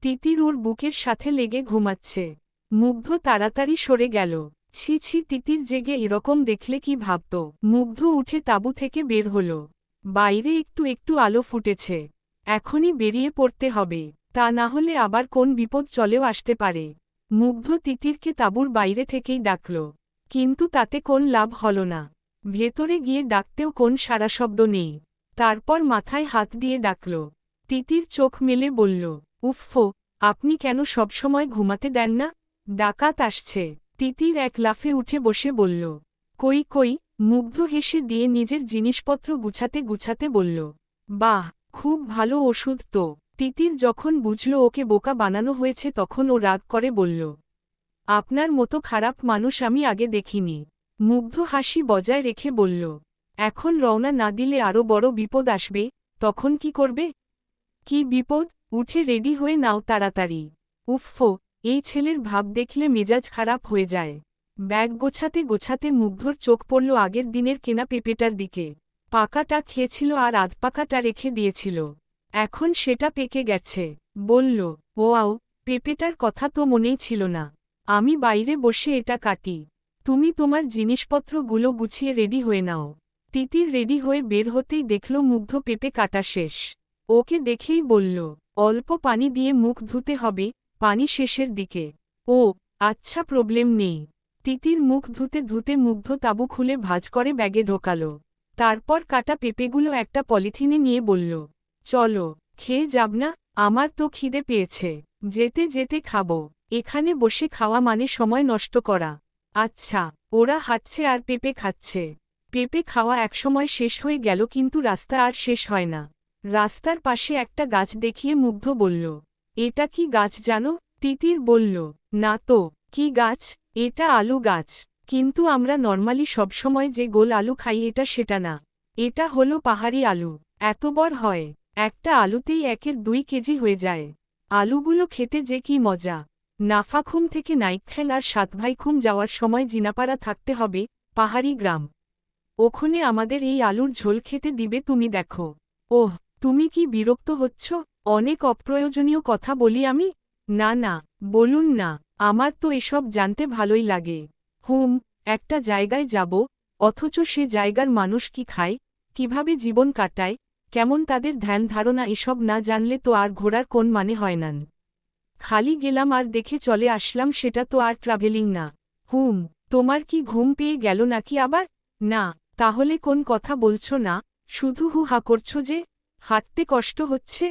তিতির ওর বুকের সাথে লেগে ঘুমাচ্ছে। মুগ্ধ তাড়াতাড়ি সরে গেল। ছি ছি, তিতির জেগে এরকম দেখলে কি ভাবত। মুগ্ধ উঠে তাঁবু থেকে বের হল। বাইরে একটু একটু আলো ফুটেছে। এখনই বেরিয়ে পড়তে হবে, তা না হলে আবার কোন বিপদ চলেও আসতে পারে। মুগ্ধ তিতিরকে তাঁবুর বাইরে থেকেই ডাকল। কিন্তু তাতে কোন লাভ হল না। ভেতরে গিয়ে ডাকতেও কোন সাড়াশব্দ নেই। তারপর মাথায় হাত দিয়ে ডাকল। তিতির চোখ মেলে বলল, উফফো, আপনি কেন সবসময় ঘুমাতে দেন না? ডাকাত আসছে। তিতির এক লাফে উঠে বসে বলল, কই কই। মুগ্ধ হেসে দিয়ে নিজের জিনিসপত্র গুছাতে গুছাতে বলল, বাহ, খুব ভালো ওষুধ তো। তিতির যখন বুঝল ওকে বোকা বানানো হয়েছে তখন ও রাগ করে বলল, আপনার মতো খারাপ মানুষ আমি আগে দেখিনি। মুগ্ধ হাসি বজায় রেখে বলল, এখন রওনা না দিলে আরও বড় বিপদ আসবে। তখন কি করবে? কি বিপদ? উঠে রেডি হয়ে নাও তাড়াতাড়ি। উফফো, এই ছেলের ভাব দেখলে মেজাজ খারাপ হয়ে যায়। ব্যাগ গোছাতে গোছাতে মুগ্ধর চোখ পড়ল আগের দিনের কেনা পেঁপেটার দিকে। পাকাটা খেয়েছিল আর আধপাকাটা রেখে দিয়েছিল। এখন সেটা পেকে গেছে। বলল, ওয়াও, পেঁপেটার কথা তো মনেই ছিল না। আমি বাইরে বসে এটা কাটি। তুমি তোমার জিনিসপত্রগুলো গুছিয়ে রেডি হয়ে নাও। তিতির রেডি হয়ে বের হতেই দেখল মুগ্ধ পেঁপে কাটা শেষ। ওকে দেখেই বলল, অল্প পানি দিয়ে মুখ ধুতে হবে, পানি শেষের দিকে। ও আচ্ছা, প্রবলেম নেই। তিতির মুখ ধুতে ধুতে মুগ্ধ তাবু খুলে ভাঁজ করে ব্যাগে ঢোকাল। তারপর কাটা পেঁপেগুলো একটা পলিথিনে নিয়ে বলল, চলো, খেয়ে যাব না? আমার তো খিদে পেয়েছে, যেতে যেতে খাবো। এখানে বসে খাওয়া মানে সময় নষ্ট করা। আচ্ছা। ওরা হাঁটছে আর পেঁপে খাচ্ছে। পেঁপে খাওয়া একসময় শেষ হয়ে গেল, কিন্তু রাস্তা আর শেষ হয় না। রাস্তার পাশে একটা গাছ দেখিয়ে মুগ্ধ বলল, এটা কি গাছ জানো? তিতির বলল, না তো। কি গাছ? এটা আলু গাছ। কিন্তু আমরা নর্মালি সবসময় যে গোল আলু খাই এটা সেটা না। এটা হলো পাহাড়ি আলু। এত বড় হয়, একটা আলুতেই 1-2 কেজি হয়ে যায়। আলুগুলো খেতে যে কি মজা। নাফাখুম থেকে নাইক্ষ্যাল আর সাতভাইখুম যাওয়ার সময় জিনাপাড়া থাকতে হবে, পাহাড়ি গ্রাম। ওখানে আমাদের এই আলুর ঝোল খেতে দিবে, তুমি দেখো। ওহ, তুমি কি বিরক্ত হচ্ছ? অনেক অপ্রয়োজনীয় কথা বলি আমি? না না, বলুন না, আমার তো এসব জানতে ভালোই লাগে। একটা জায়গায় যাব, অথচ সে জায়গার মানুষ কি খায়, কিভাবে জীবন কাটায়, কেমন তাদের ধ্যান ধারণা, এসব না জানলে তো আর ঘোরার কোন মানে হয় না। খালি গেলাম আর দেখে চলে আসলাম, সেটা তো আর ট্রাভেলিং না। তোমার কি ঘুম পেয়ে গেল নাকি আবার? না। তাহলে কোন কথা বলছো না, শুধু হু হা করছো যে? হাঁটতে কষ্ট হচ্ছে?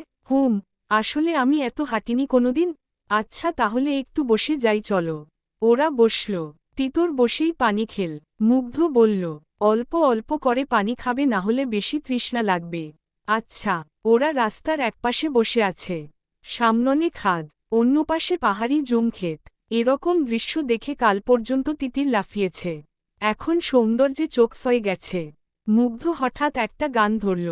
আসলে আমি এত হাঁটিনি কোনোদিন। আচ্ছা, তাহলে একটু বসে যাই, চলো। ওরা বসল। তিতর বসেই পানি খেল। মুগ্ধ বলল, অল্প অল্প করে পানি খাবে, না হলে বেশি তৃষ্ণা লাগবে। আচ্ছা। ওরা রাস্তার একপাশে বসে আছে। সামনে খাদ, অন্য পাশে পাহাড়ি জুমক্ষেত। এরকম দৃশ্য দেখে কাল পর্যন্ত তিতির লাফিয়েছে। এখন সৌন্দর্যে চোখ সয়ে গেছে। মুগ্ধ হঠাৎ একটা গান ধরল।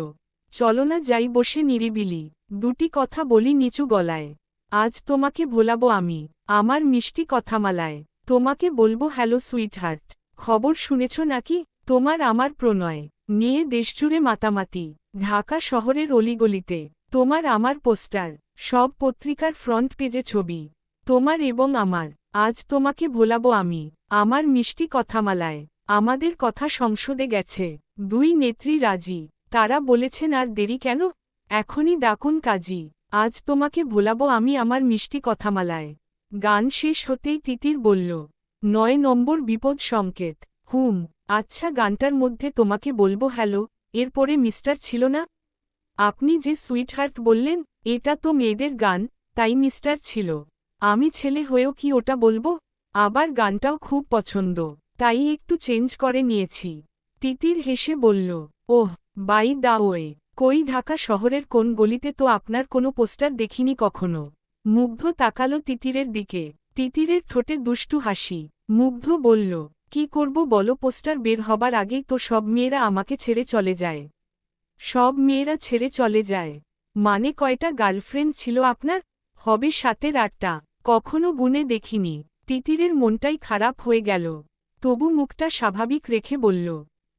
চলো না যাই বসে নিরিবিলি, দুটি কথা বলি নিচু গলায়। আজ তোমাকে ভোলাবো আমি, আমার মিষ্টি কথামালায়। তোমাকে বলবো, হ্যালো সুইটহার্ট, খবর শুনেছ নাকি? তোমার আমার প্রণয় নিয়ে দেশজুড়ে মাতামাতি। ঢাকা শহরের অলিগলিতে তোমার আমার পোস্টার, সব পত্রিকার ফ্রন্ট পেজে ছবি তোমার এবং আমার। আজ তোমাকে ভোলাবো আমি, আমার মিষ্টি কথামালায়। আমাদের কথা সংসদে গেছে, দুই নেত্রী রাজি। তারা বলেছেন, আর দেরি কেন, এখনই ডাকুন কাজী। আজ তোমাকে ভোলাবো আমি, আমার মিষ্টি কথামালায়। গান শেষ হতেই তিতির বলল, 9 নম্বর বিপদ সংকেত। আচ্ছা, গানটার মধ্যে তোমাকে বলবো হ্যালো, এরপরে মিস্টার ছিল না? আপনি যে সুইটহার্ট বললেন, এটা তো মেয়েদের গান, তাই মিস্টার ছিল। আমি ছেলে হয়েও কি ওটা বলবো? আবার গানটাও খুব পছন্দ, তাই একটু চেঞ্জ করে নিয়েছি। তিতির হেসে বলল, ওহ, বাই দা ওয়ে, কই ঢাকা শহরের কোন গলিতে তো আপনার কোনো পোস্টার দেখিনি কখনো। মুগ্ধ তাকালো তিতিরের দিকে। তিতিরের ঠোঁটে দুষ্টু হাসি। মুগ্ধ বলল, কি করব বলো, পোস্টার বের হবার আগেই তো সব মেয়েরা আমাকে ছেড়ে চলে যায়। সব মেয়েরা ছেড়ে চলে যায় মানে? কয়টা গার্লফ্রেন্ড ছিল আপনার? হবে 7-8টা। কখনো গুনে দেখিনি। তিতিরের মনটাই খারাপ হয়ে গেল, তবু মুখটা স্বাভাবিক রেখে বলল,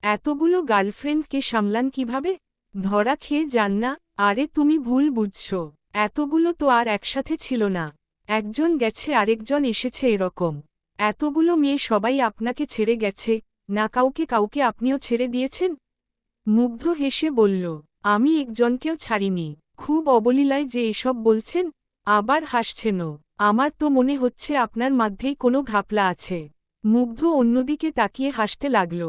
এতগুলো গার্লফ্রেন্ডকে সামলান কিভাবে? ধরা খেয়ে যান না? আরে তুমি ভুল বুঝছ, এতগুলো তো আর একসাথে ছিল না। একজন গেছে, আরেকজন এসেছে, এরকম। এতগুলো মেয়ে সবাই আপনাকে ছেড়ে গেছে, না কাউকে কাউকে আপনিও ছেড়ে দিয়েছেন? মুগ্ধ হেসে বলল, আমি একজনকেও ছাড়িনি। খুব অবলীলায় যে এসব বলছেন। আবার হাসছেনও। আমার তো মনে হচ্ছে আপনার মধ্যেই কোনো ঘাপলা আছে। মুগ্ধ অন্যদিকে তাকিয়ে হাসতে লাগল।